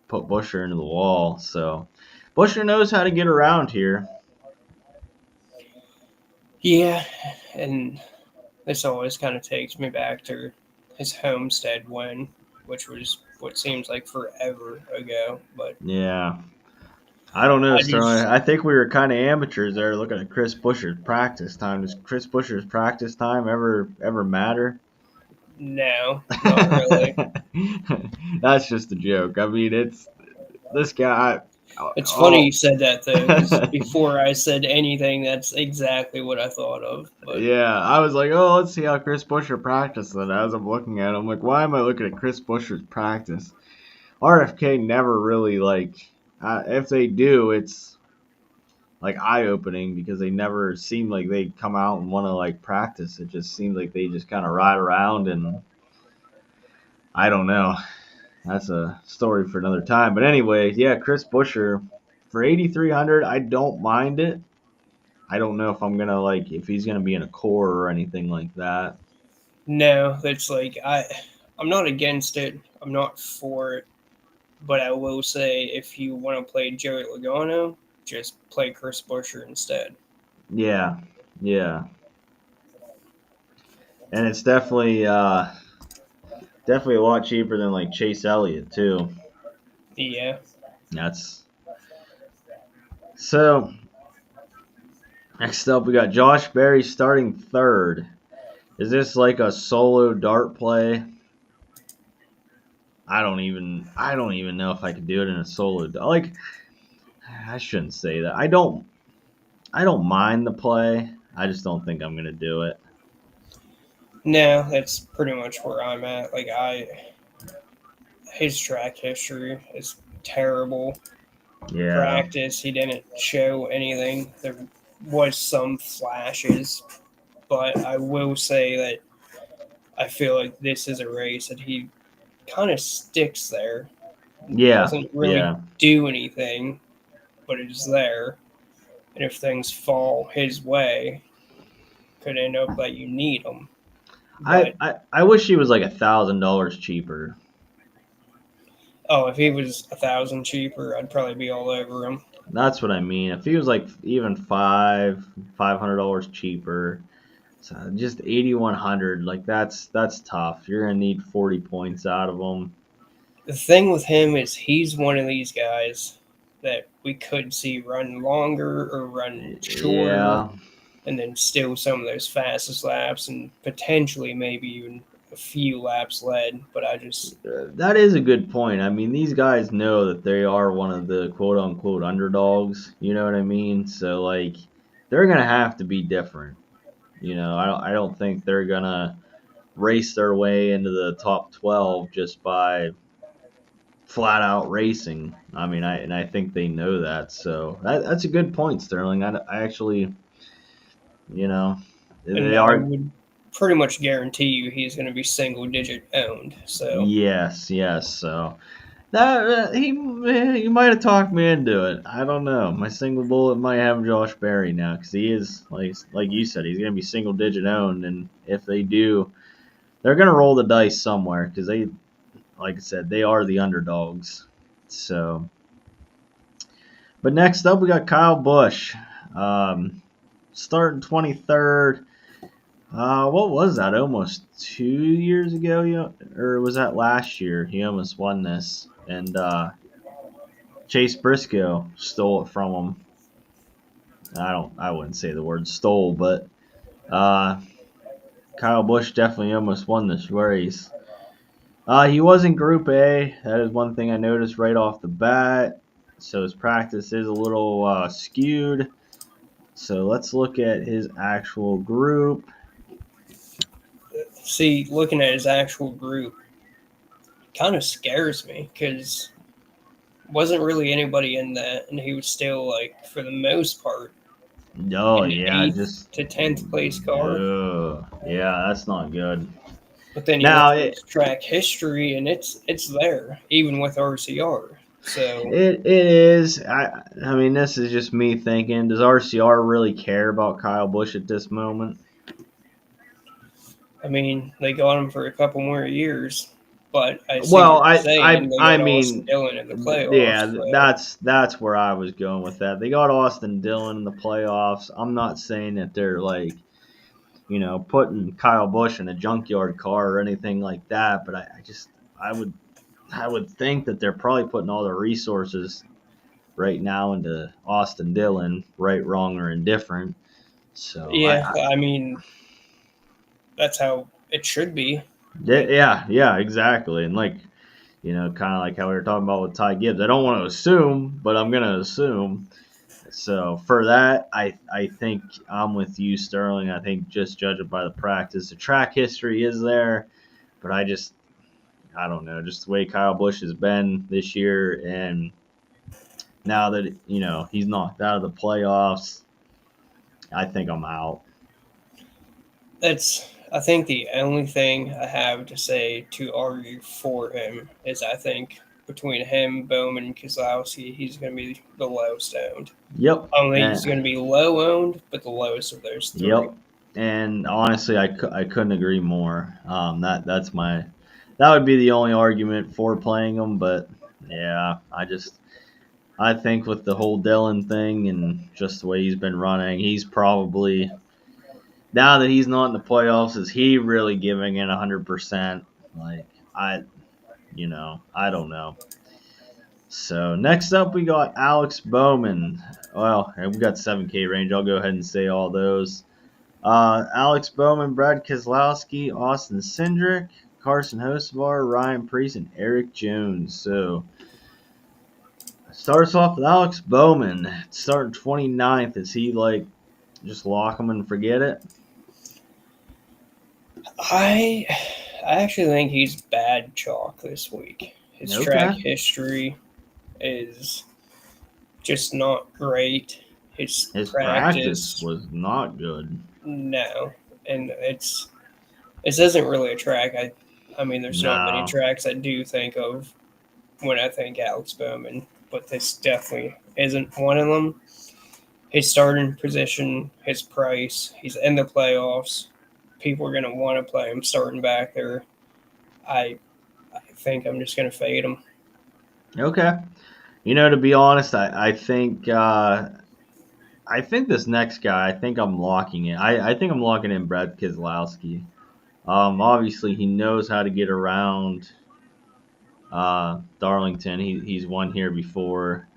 put Buescher into the wall. So Buescher knows how to get around here. Yeah, and this always kind of takes me back to his Homestead win, which was what seems like forever ago. But Yeah. I don't know, I Sterling. just I think we were kind of amateurs there looking at Chris Buescher's practice time. Does Chris Buescher's practice time ever matter? no, not really. That's just a joke. I mean, it's this guy. It's funny Oh, you said that though, because before I said anything, that's exactly what I thought of. But yeah. I was like, oh, let's see how Chris Buescher practiced. And as I'm looking at him, I'm like, why am I looking at Chris Buescher's practice? RFK never really like. If they do, it's like eye opening because they never seem like they come out and want to like practice. It just seems like they just kind of ride around, and I don't know. That's a story for another time. But anyway, yeah, Chris Buescher for 8,300, I don't mind it. I don't know if I'm gonna like if he's gonna be in a core or anything like that. no, it's like I'm not against it. I'm not for it. But I will say, if you want to play Joey Logano, just play Chris Buescher instead. Yeah, yeah, and it's definitely a lot cheaper than like Chase Elliott too. Yeah. That's so. Next up, we got Josh Berry starting third. Is this like a solo dart play? I don't even know if I could do it in a solo. Like I shouldn't say that. I don't mind the play. I just don't think I'm gonna do it. No, that's pretty much where I'm at. Like his track history is terrible. Yeah, Practice, he didn't show anything. There was some flashes, but I will say that I feel like this is a race that he kind of sticks there. yeah, Doesn't really yeah. do anything, but it's there. And if things fall his way, could end up that you need him. But I wish he was like $1,000 cheaper. oh, if he was 1,000 cheaper, I'd probably be all over him. That's what I mean. If he was like even $500 cheaper, so just 8,100. Like that's tough. You're gonna need 40 points out of him. The thing with him is he's one of these guys that we could see run longer or run shorter Yeah, and then steal some of those fastest laps and potentially maybe even a few laps led. But I just, that is a good point. I mean, these guys know that they are one of the quote unquote underdogs. You know what I mean? So like, they're gonna have to be different. I don't think they're gonna race their way into the top 12 just by flat out racing. I mean, I think they know that. So that's a good point, Sterling. I actually, you know, and they I are. would pretty much guarantee you he's going to be single digit owned. So Yes, yes. So That he might have talked me into it. I don't know. My single bullet might have Josh Berry now because he is like you said, he's going to be single digit owned, and if they do, they're going to roll the dice somewhere because they, like I said, they are the underdogs. So, but next up we got Kyle Busch, starting 23rd. What was that? Almost 2 years ago, or was that last year? He almost won this, and Chase Briscoe stole it from him. I wouldn't say the word stole, but uh, Kyle Busch definitely almost won this race. He was in Group A. That is one thing I noticed right off the bat. So his practice is a little skewed. So let's look at his actual group. See, looking at his actual group kind of scares me because wasn't really anybody in that, and he was still like for the most part Oh an yeah, eighth just to 10th place car. yeah, that's not good. But then you look Now at his track history, and it's there even with RCR. So it is. I mean, this is just me thinking. Does RCR really care about Kyle Busch at this moment? I mean, they got him for a couple more years, but I see what Well, you're saying. They I got Austin mean, Dillon in the playoffs. yeah, So that's where I was going with that. They got Austin Dillon in the playoffs. I'm not saying that they're like, putting Kyle Busch in a junkyard car or anything like that, but I just I would think that they're probably putting all their resources right now into Austin Dillon, right, wrong, or indifferent. So yeah, I mean that's how it should be. But yeah, exactly, and like kind of like how we were talking about with Ty Gibbs. I don't want to assume, but I'm gonna assume. So for that, I think I'm with you, Sterling. I think just judging by the practice, the track history is there, but I don't know, just the way Kyle Busch has been this year, and now that he's knocked out of the playoffs, I think I'm out. that's I think the only thing I have to say to argue for him is I think between him, Bowman, and Keselowski, he's going to be the lowest owned. Yep. I don't think he's going to be low owned, but the lowest of those three. Yep. And honestly, I couldn't agree more. That would be the only argument for playing him. But yeah, I think with the whole Dillon thing and just the way he's been running, he's probably, now that he's not in the playoffs, is he really giving it 100%? Like I don't know. So next up, we got Alex Bowman. Well, we got 7K range. I'll go ahead and say all those. Alex Bowman, Brad Keselowski, Austin Cindric, Carson Hocevar, Ryan Preece, and Eric Jones. So starts off with Alex Bowman, starting 29th. Is he like just lock him and forget it? I I actually think he's bad chalk this week. His track Okay. history is just not great. His His practice practice, was not good. no, and this isn't really a track. I mean, there's not many No. tracks I do think of when I think Alex Bowman, but this definitely isn't one of them. His starting position, his price, he's in the playoffs. People are going to want to play him starting back there. I I think I'm just going to fade him. Okay. To be honest, I think this next guy, I think I'm locking it. I think I'm locking in Brad Keselowski. Obviously he knows how to get around Darlington. He's won here before.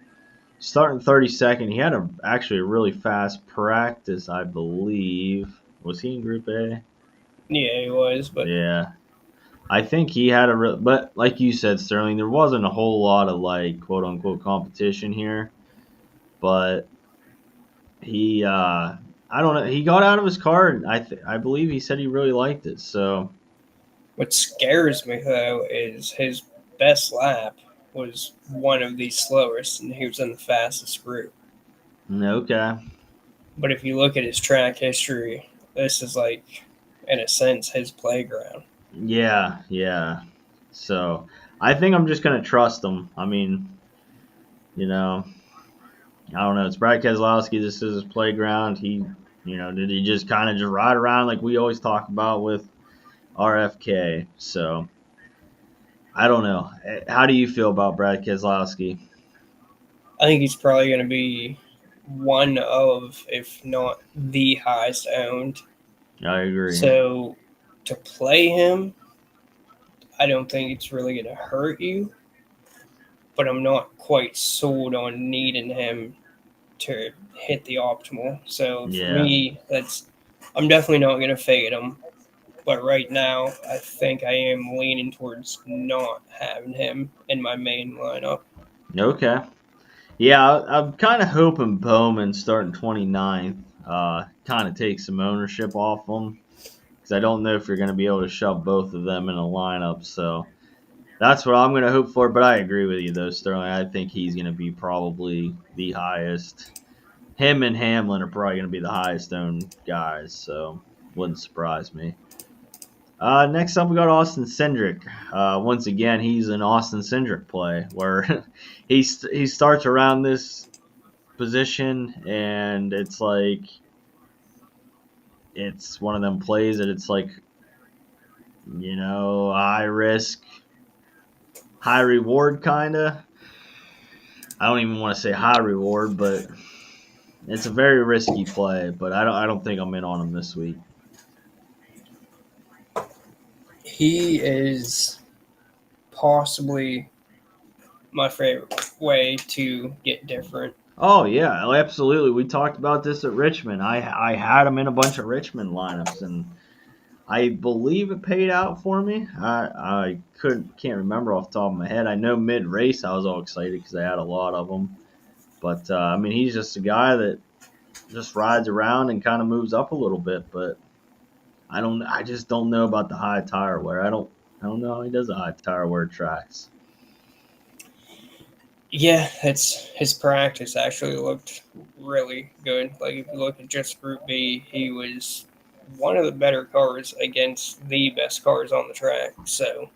Starting 32nd, he had actually a really fast practice, I believe. Was he in Group A? Yeah, he was, but Yeah, I think he had but like you said, Sterling, there wasn't a whole lot of like quote unquote competition here. But I don't know, he got out of his car, and I believe he said he really liked it. So what scares me though is his best lap was one of the slowest, and he was in the fastest group. okay. But if you look at his track history, this is like, in a sense, his playground. Yeah, yeah. So I think I'm just gonna trust him. I mean, you know, I don't know. It's Brad Keselowski. This is his playground. Did he just kind of just ride around like we always talk about with RFK? So I don't know. How do you feel about Brad Keselowski? I think he's probably going to be one of, if not the highest owned. I agree. So to play him, I don't think it's really going to hurt you, but I'm not quite sold on needing him to hit the optimal. So for Yeah. me, I'm definitely not going to fade him. But right now, I think I am leaning towards not having him in my main lineup. Okay. Yeah, I'm kind of hoping Bowman starting 29th kind of takes some ownership off him because I don't know if you're going to be able to shove both of them in a lineup. So that's what I'm going to hope for. But I agree with you, though, Sterling. I think he's going to be probably the highest. Him and Hamlin are probably going to be the highest owned guys. So wouldn't surprise me. Next up, we got Austin Cindric. Once again, he's an Austin Cindric play where he starts around this position, and it's one of them plays that it's like high risk, high reward kind of. I don't even want to say high reward, but it's a very risky play. But I don't think I'm in on him this week. He is possibly my favorite way to get different. Oh yeah, absolutely. We talked about this at Richmond. I had him in a bunch of Richmond lineups, and I believe it paid out for me. I can't remember off the top of my head. I know mid race I was all excited because I had a lot of them. But I mean, he's just a guy that just rides around and kind of moves up a little bit. But I just don't know about the high tire wear. I don't know how he does the high tire wear tracks. Yeah, it's his practice actually looked really good. Like if you look at just Group B, he was one of the better cars against the best cars on the track. So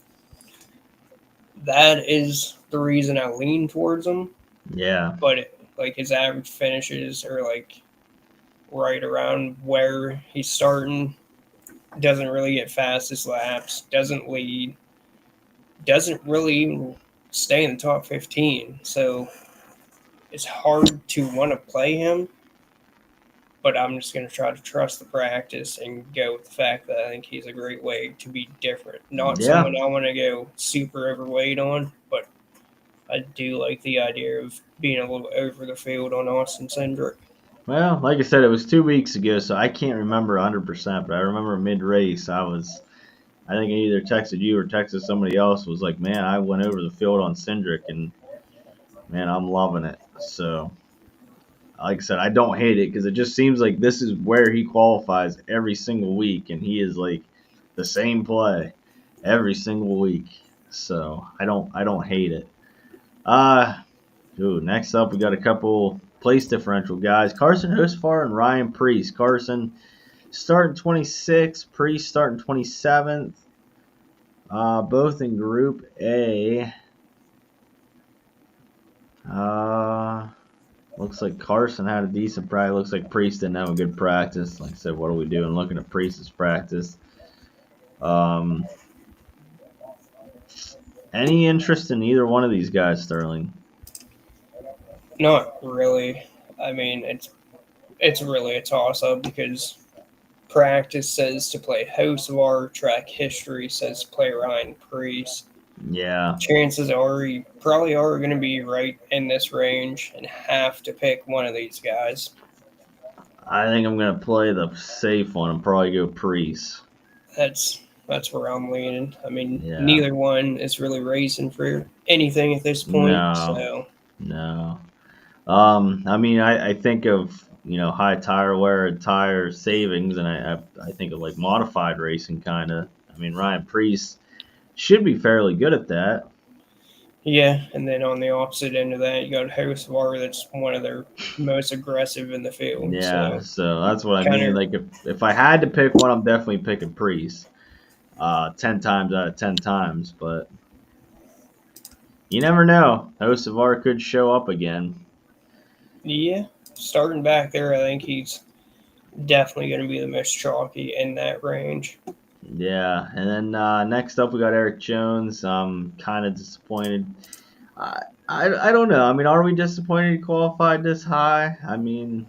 that is the reason I lean towards him. Yeah, But like his average finishes are like right around where he's starting. Doesn't really get fastest laps. Doesn't lead. Doesn't really even stay in the top 15. So it's hard to want to play him, but I'm just going to try to trust the practice and go with the fact that I think he's a great way to be different. Not yeah. someone I want to go super overweight on, but I do like the idea of being a little over the field on Austin Cindric. Well, like I said, it was 2 weeks ago, so I can't remember 100%. But I remember mid race, I think I either texted you or texted somebody else. Was like, man, I went over the field on Cindric, and man, I'm loving it. So, like I said, I don't hate it because it just seems like this is where he qualifies every single week, and he is like the same play every single week. So I don't hate it. Uh Next up we got a couple place differential guys: Carson Hosfar and Ryan Priest. Carson starting 26th, Priest starting 27th. Both in Group A. Uh, Looks like Carson had a decent practice. Looks like Priest didn't have a good practice. Like I said, what are we doing? Looking at Priest's practice. Um, any interest in either one of these guys, Sterling? Not really. I mean, it's really a toss up because practice says to play Hosevar, track history says to play Ryan Priest. Yeah, Chances are you probably are going to be right in this range and have to pick one of these guys. I think I'm gonna play the safe one and probably go Priest. That's where I'm leaning. I mean, Yeah, neither one is really racing for anything at this point. no, So no. I mean, I think of high tire wear and tire savings, and I think of like modified racing kind of. I mean, Ryan Priest should be fairly good at that. yeah, and then on the opposite end of that, you got Hosevar that's one of their most aggressive in the field. Yeah, So so that's what I kind mean. of Like if I had to pick one, I'm definitely picking Priest. 10 times out of 10 times, but You never know. Hocevar could show up again. Yeah, starting back there, I think he's definitely going to be the most chalky in that range. Yeah, and then next up we got Eric Jones. I'm kind of disappointed. I don't know. I mean, are we disappointed he qualified this high? I mean,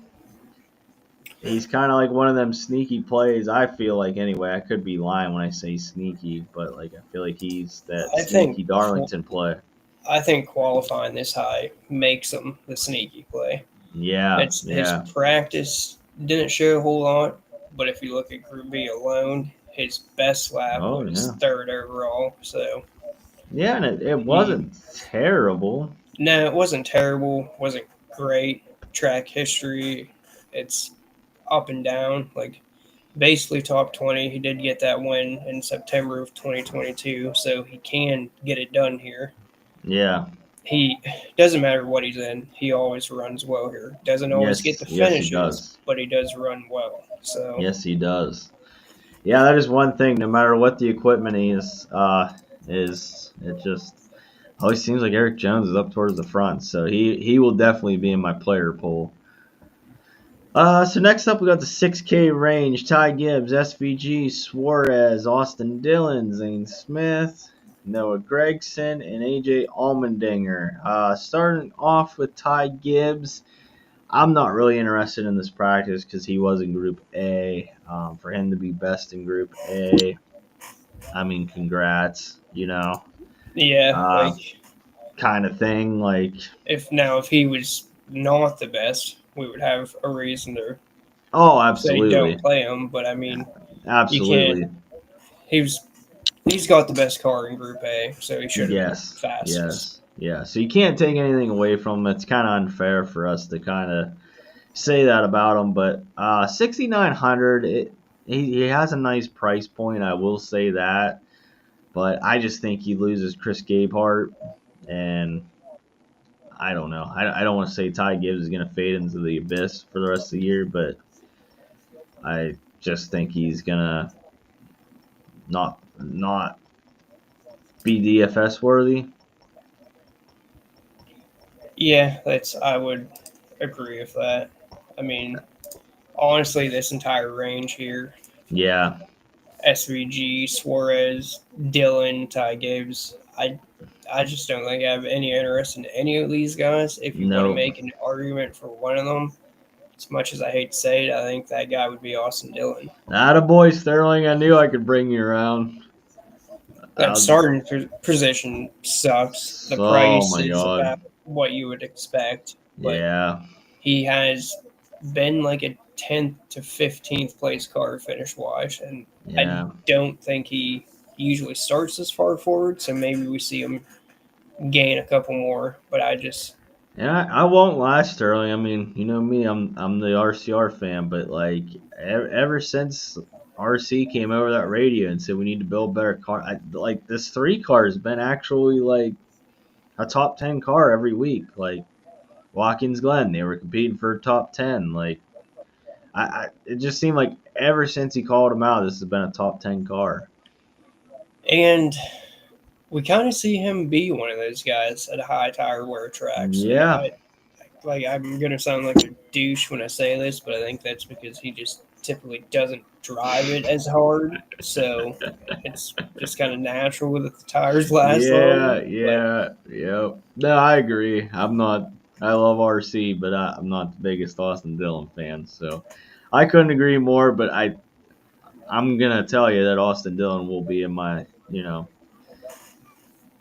he's kind of like one of them sneaky plays. I feel like anyway. I could be lying when I say sneaky, but like I feel like he's that I think sneaky Darlington play. I think qualifying this high makes him the sneaky play. Yeah, It's his yeah. practice didn't show a whole lot, but if you look at Group B alone, his best lap Oh was yeah, third overall. So yeah. And it he wasn't terrible. no, it wasn't terrible, wasn't great. Track history, it's up and down. Like basically top 20. He did get that win in September of 2022, so he can get it done here. Yeah. He doesn't matter what he's in, he always runs well here. Doesn't always get Yes. the Yes, he finishes, does. but he does run well. So Yes, he does. Yeah, that is one thing. No matter what the equipment is it just always seems like Eric Jones is up towards the front, so he will definitely be in my player pool. So next up we got the 6K range: Ty Gibbs, SVG, Suarez, Austin Dillon, Zane Smith, Noah Gregson, and AJ Allmendinger. Starting off with Ty Gibbs, I'm not really interested in this practice because he was in Group A. For him to be best in Group A, I mean, congrats, yeah, uh, like kind of thing. Like, if he was not the best, we would have a reason to oh, say don't absolutely, play him. But I mean, you can't. absolutely, He he's got the best car in Group A, so he should have been yes, fastest. yes, yeah. So you can't take anything away from him. It's kind of unfair for us to kind of say that about him, but 6,900. He has a nice price point. I will say that, but I just think he loses Chris Gabehart, and I don't know. I don't want to say Ty Gibbs is going to fade into the abyss for the rest of the year, but I just think he's going to not be DFS worthy. Yeah, that's I would agree with that. I mean, honestly, this entire range here, Yeah, SVG, Suarez, Dylan, Ty Gibbs, I just don't think I have any interest in any of these guys. If you want to no. make an argument for one of them, as much as I hate to say it, I think that guy would be Austin Dillon. Boy, Sterling. I knew I could bring you around. That Uh, starting position sucks. The oh price my is god. about what you would expect, but Yeah, he has been like a 10th to 15th place car finish wise, and I yeah. don't think he usually starts this far forward, so maybe we see him gain a couple more, but I just Yeah, I won't lie, Sterling. I mean, you know me, I'm the RCR fan, but like ever since RC came over that radio and said we need to build better car, like this three car has been actually like a top 10 car every week. Like Watkins Glen, they were competing for top 10. Like it just seemed like ever since he called him out, this has been a top 10 car. and we kind of see him be one of those guys at high tire wear tracks, and Yeah, I'm gonna sound like a douche when I say this, but I think that's because he just typically doesn't drive it as hard, so it's just kind of natural that the tires last yeah, longer. But yeah, yep. No, I agree. I'm not. I love RC, but I'm not the biggest Austin Dillon fan. So I couldn't agree more. But I'm gonna tell you that Austin Dillon will be in my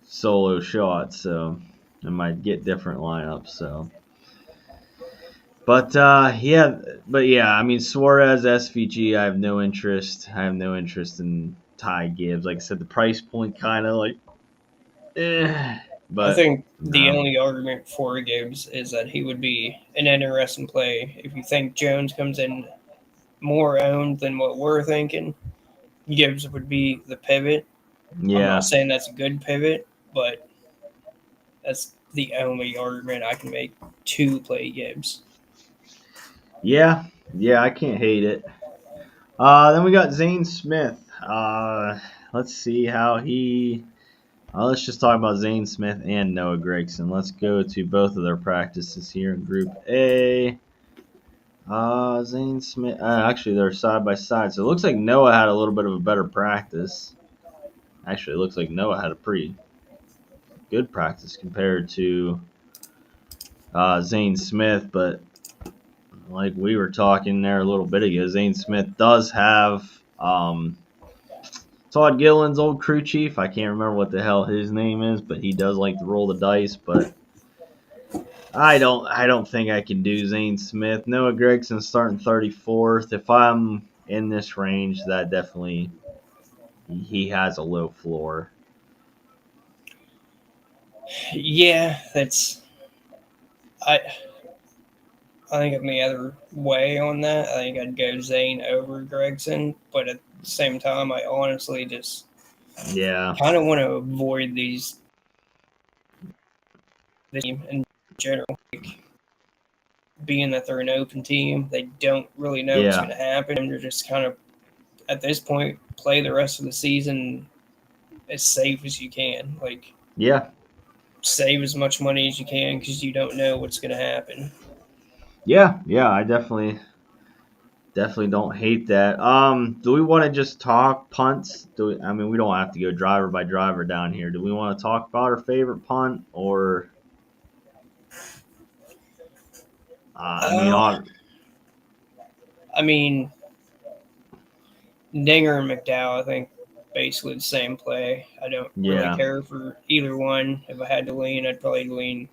solo shot. So I might get different lineups. So, but yeah. I mean Suarez, SVG. I have no interest. I have no interest in Ty Gibbs. Like I said, the price point kind of like, I but think the no. only argument for Gibbs is that he would be an interesting play if you think Jones comes in more owned than what we're thinking. Gibbs would be the pivot. I'm not Yeah, saying that's a good pivot, but that's the only argument I can make to play Gibbs. yeah, yeah. I can't hate it. Then we got Zane Smith. Let's see how he Let's just talk about Zane Smith and Noah Gregson. Let's go to both of their practices here in Group A. Zane Smith. Actually, they're side by side, so it looks like Noah had a little bit of a better practice. Actually, it looks like Noah had a pretty good practice compared to Zane Smith, but like we were talking there a little bit ago, Zane Smith does have Todd Gillen's old crew chief. I can't remember what the hell his name is, but he does like to roll the dice. But I don't think I can do Zane Smith. Noah Gregson starting 34th. If I'm in this range, that definitely he has a low floor. Yeah, that's I. I think I'm the other way on that. I think I'd go Zane over Gregson, but at the same time, I honestly just Yeah, kind of want to avoid this team in general. Like, being that they're an open team, they don't really know what's yeah, going to happen. They're just kind of, at this point, play the rest of the season as safe as you can. Like, yeah, save as much money as you can because you don't know what's going to happen. yeah. I definitely don't hate that. Do we want to just talk punts? I mean, we don't have to go driver by driver down here. Do we want to talk about our favorite punt, or I mean, Uh, on I mean, Dinger and McDowell, I think, basically the same play. I don't really yeah, care for either one. If I had to lean, I'd probably lean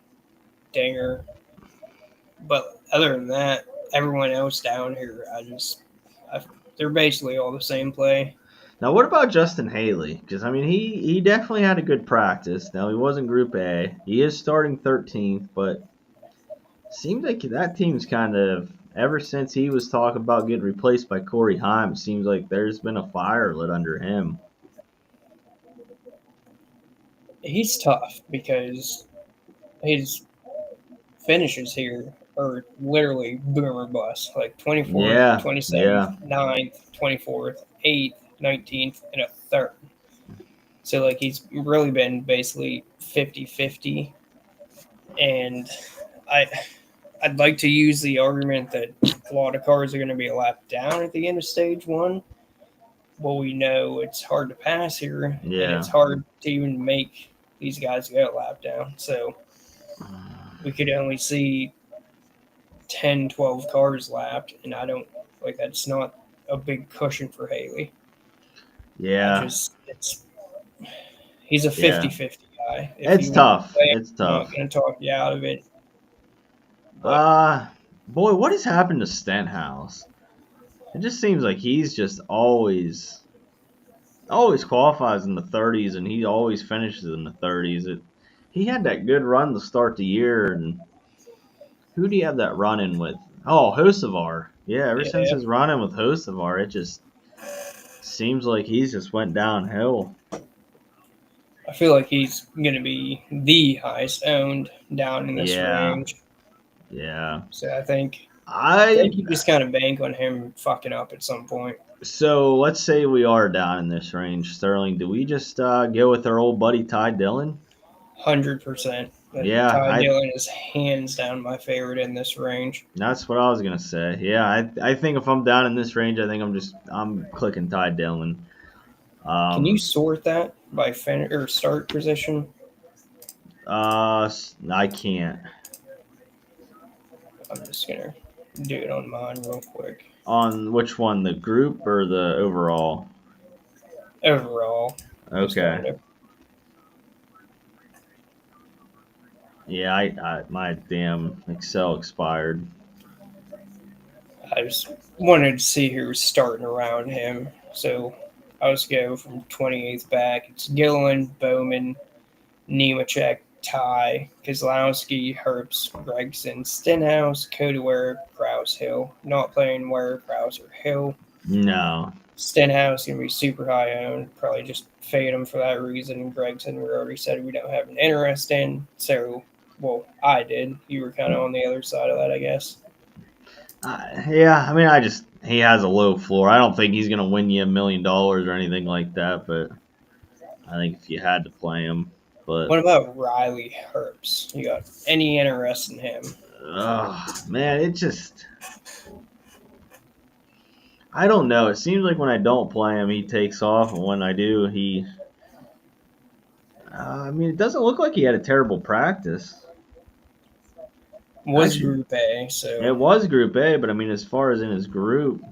Dinger. But other than that, everyone else down here, they're basically all the same play. now what about Justin Haley? Because I mean, he definitely had a good practice. Now he was in Group A. He is starting 13th, but seems like that team's kind of ever since he was talking about getting replaced by Corey Heim. Seems like there's been a fire lit under him. He's tough because his finishes here are literally boomer bust, like 24th, Yeah, 27th, yeah, 9th, 24th, 8th, 19th, and a third. So, like, he's really been basically 50-50. And I, I'd like to use the argument that a lot of cars are going to be a lap down at the end of stage one. Well, we know it's hard to pass here, and it's yeah. hard to even make these guys go a lap down. So we could only see 10, 12 cars lapped, and I don't like that's not a big cushion for Haley. Yeah, It's he's a yeah. 50-50 guy. If It's you want to tough. play it, It's I'm not tough. going to talk you out of it. But Uh, Boy, what has happened to Stenhouse? It just seems like he's just always qualifies in the 30s, and he always finishes in the 30s. He had that good run to start the year, and who do you have that run in with? Oh, Hocevar. Yeah, ever since yeah, his run in with Hocevar, it just seems like he's just went downhill. I feel like he's going to be the highest owned down in this Yeah, range. yeah. So I think I you just kind of bank on him fucking up at some point. So let's say we are down in this range, Sterling. Do we just go with our old buddy Ty Dillon? 100%. But Yeah, Ty I Dillon is hands down my favorite in this range. that's what I was gonna say. Yeah, I think if I'm down in this range, I think I'm clicking Ty Dillon. Can you Um, sort that by or start position? I can't. I'm just gonna do it on mine real quick. On which one, the group or the overall? Overall, just Okay. trying to. Yeah, I my damn Excel expired. I just wanted to see who was starting around him. So I was go from 28th back. It's Gillen, Bowman, Nemechek, Ty, Kozlowski, Herbst, Gregson, Stenhouse, Cody Ware, Krause Hill. Not playing Ware, Krause, or Hill. No. Stenhouse going to be super high owned. Probably just fade him for that reason. Gregson, we already said we don't have an interest in. So, well, I did. You were kind of on the other side of that, I guess. Yeah, I mean, he has a low floor. I don't think he's gonna win you $1 million or anything like that, but I think if you had to play him, but What about Riley Herbst? You got any interest in him? man, it just I don't know. It seems like when I don't play him, he takes off, and when I do, he. I mean, it doesn't look like he had a terrible practice. Was Actually, Group A, it so was Group A, but I mean, as far as in his group,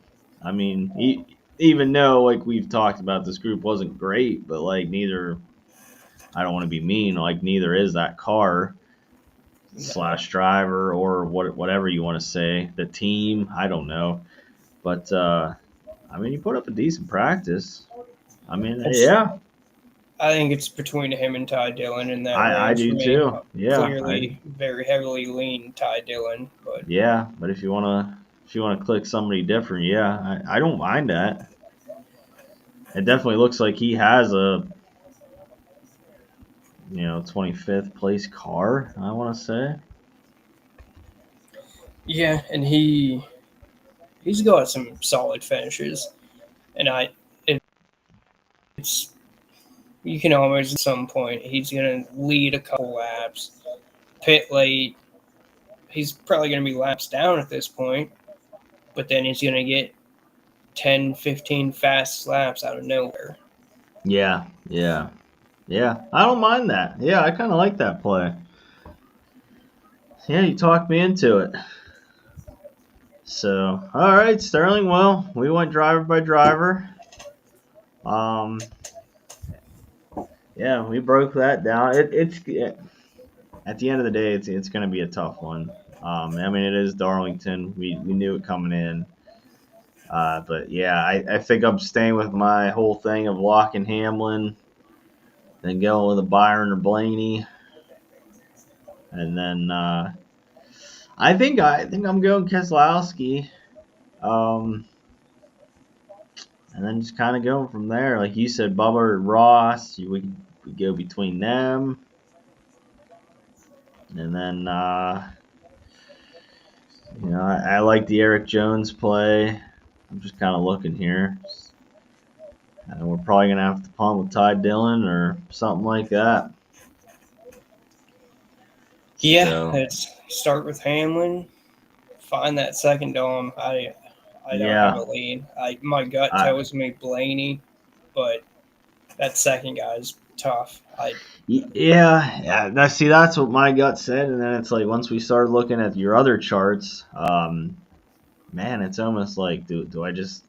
I mean, even though like we've talked about, this group wasn't great, but like neither. I don't want to be mean. Like neither is that car no. slash driver or whatever you want to say. The team, I don't know, but I mean, he put up a decent practice. I mean, It's yeah, I think it's between him and Ty Dillon in that I range for do me. too. Yeah, I do. Clearly, very heavily lean Ty Dillon, but Yeah, but if you wanna click somebody different, yeah, I don't mind that. It definitely looks like he has a 25th place car. I want to say. yeah, and he's got some solid finishes, and it's you can almost at some point he's gonna lead a couple laps, pit late. He's probably gonna be laps down at this point, but then he's gonna get 10, 15 fast laps out of nowhere. Yeah, yeah, yeah. I don't mind that. Yeah, I kind of like that play. Yeah, you talked me into it. So, all right, Sterling. Well, we went driver by driver. Um, yeah, we broke that down. At the end of the day, it's going to be a tough one. I mean, it is Darlington. We knew it coming in. But yeah, I think I'm staying with my whole thing of locking Hamlin, then going with a Byron or Blaney, and then I think I'm going Keselowski. Um, and then just kind of going from there. Like you said, Bubba or Ross, we go between them, and then I like the Eric Jones play. I'm just kind of looking here. And we're probably gonna have to punt with Ty Dillon or something like that. Yeah, So let's start with Hamlin. Find that second dome. I don't have a yeah, lead. My gut I, tells me Blaney, but that second guy's tough. yeah. That's what my gut said, and then it's like once we started looking at your other charts, man, it's almost like do I just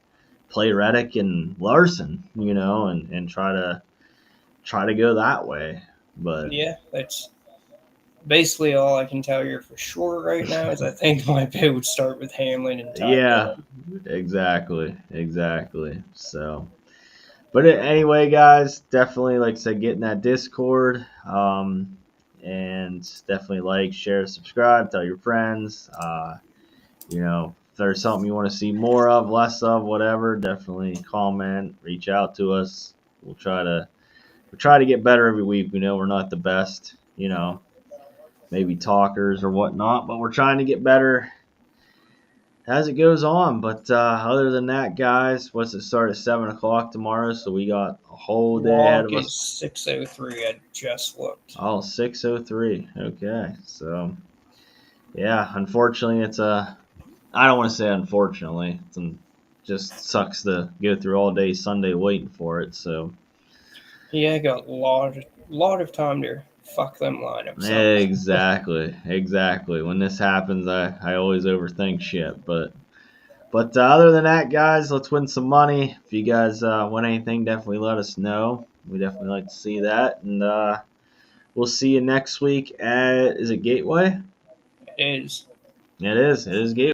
play Reddick and Larson, and try to go that way, but Yeah, that's basically all I can tell you for sure right now. Is I think my pick would start with Hamlin and Ty yeah, Dillon. exactly. So. But anyway, guys, definitely like I said, get in that Discord, and definitely like, share, subscribe, tell your friends. If there's something you want to see more of, less of, whatever, definitely comment, reach out to us. We'll try to get better every week. We know we're not the best, maybe talkers or whatnot, but we're trying to get better as it goes on. But other than that, guys, what's it start at 7 o'clock tomorrow? So we got a whole day ahead Walk of is us. 6:03. I just looked. Oh, 6:03. Okay, so yeah, unfortunately, it's a. I don't want to say unfortunately. Just sucks to go through all day Sunday waiting for it. So Yeah, I got lot of time to fuck them lineups up. exactly. When this happens, I always overthink shit. But other than that, guys, let's win some money. If you guys win anything, definitely let us know. We definitely like to see that. And we'll see you next week at, is it Gateway? It is. It is. It is Gateway.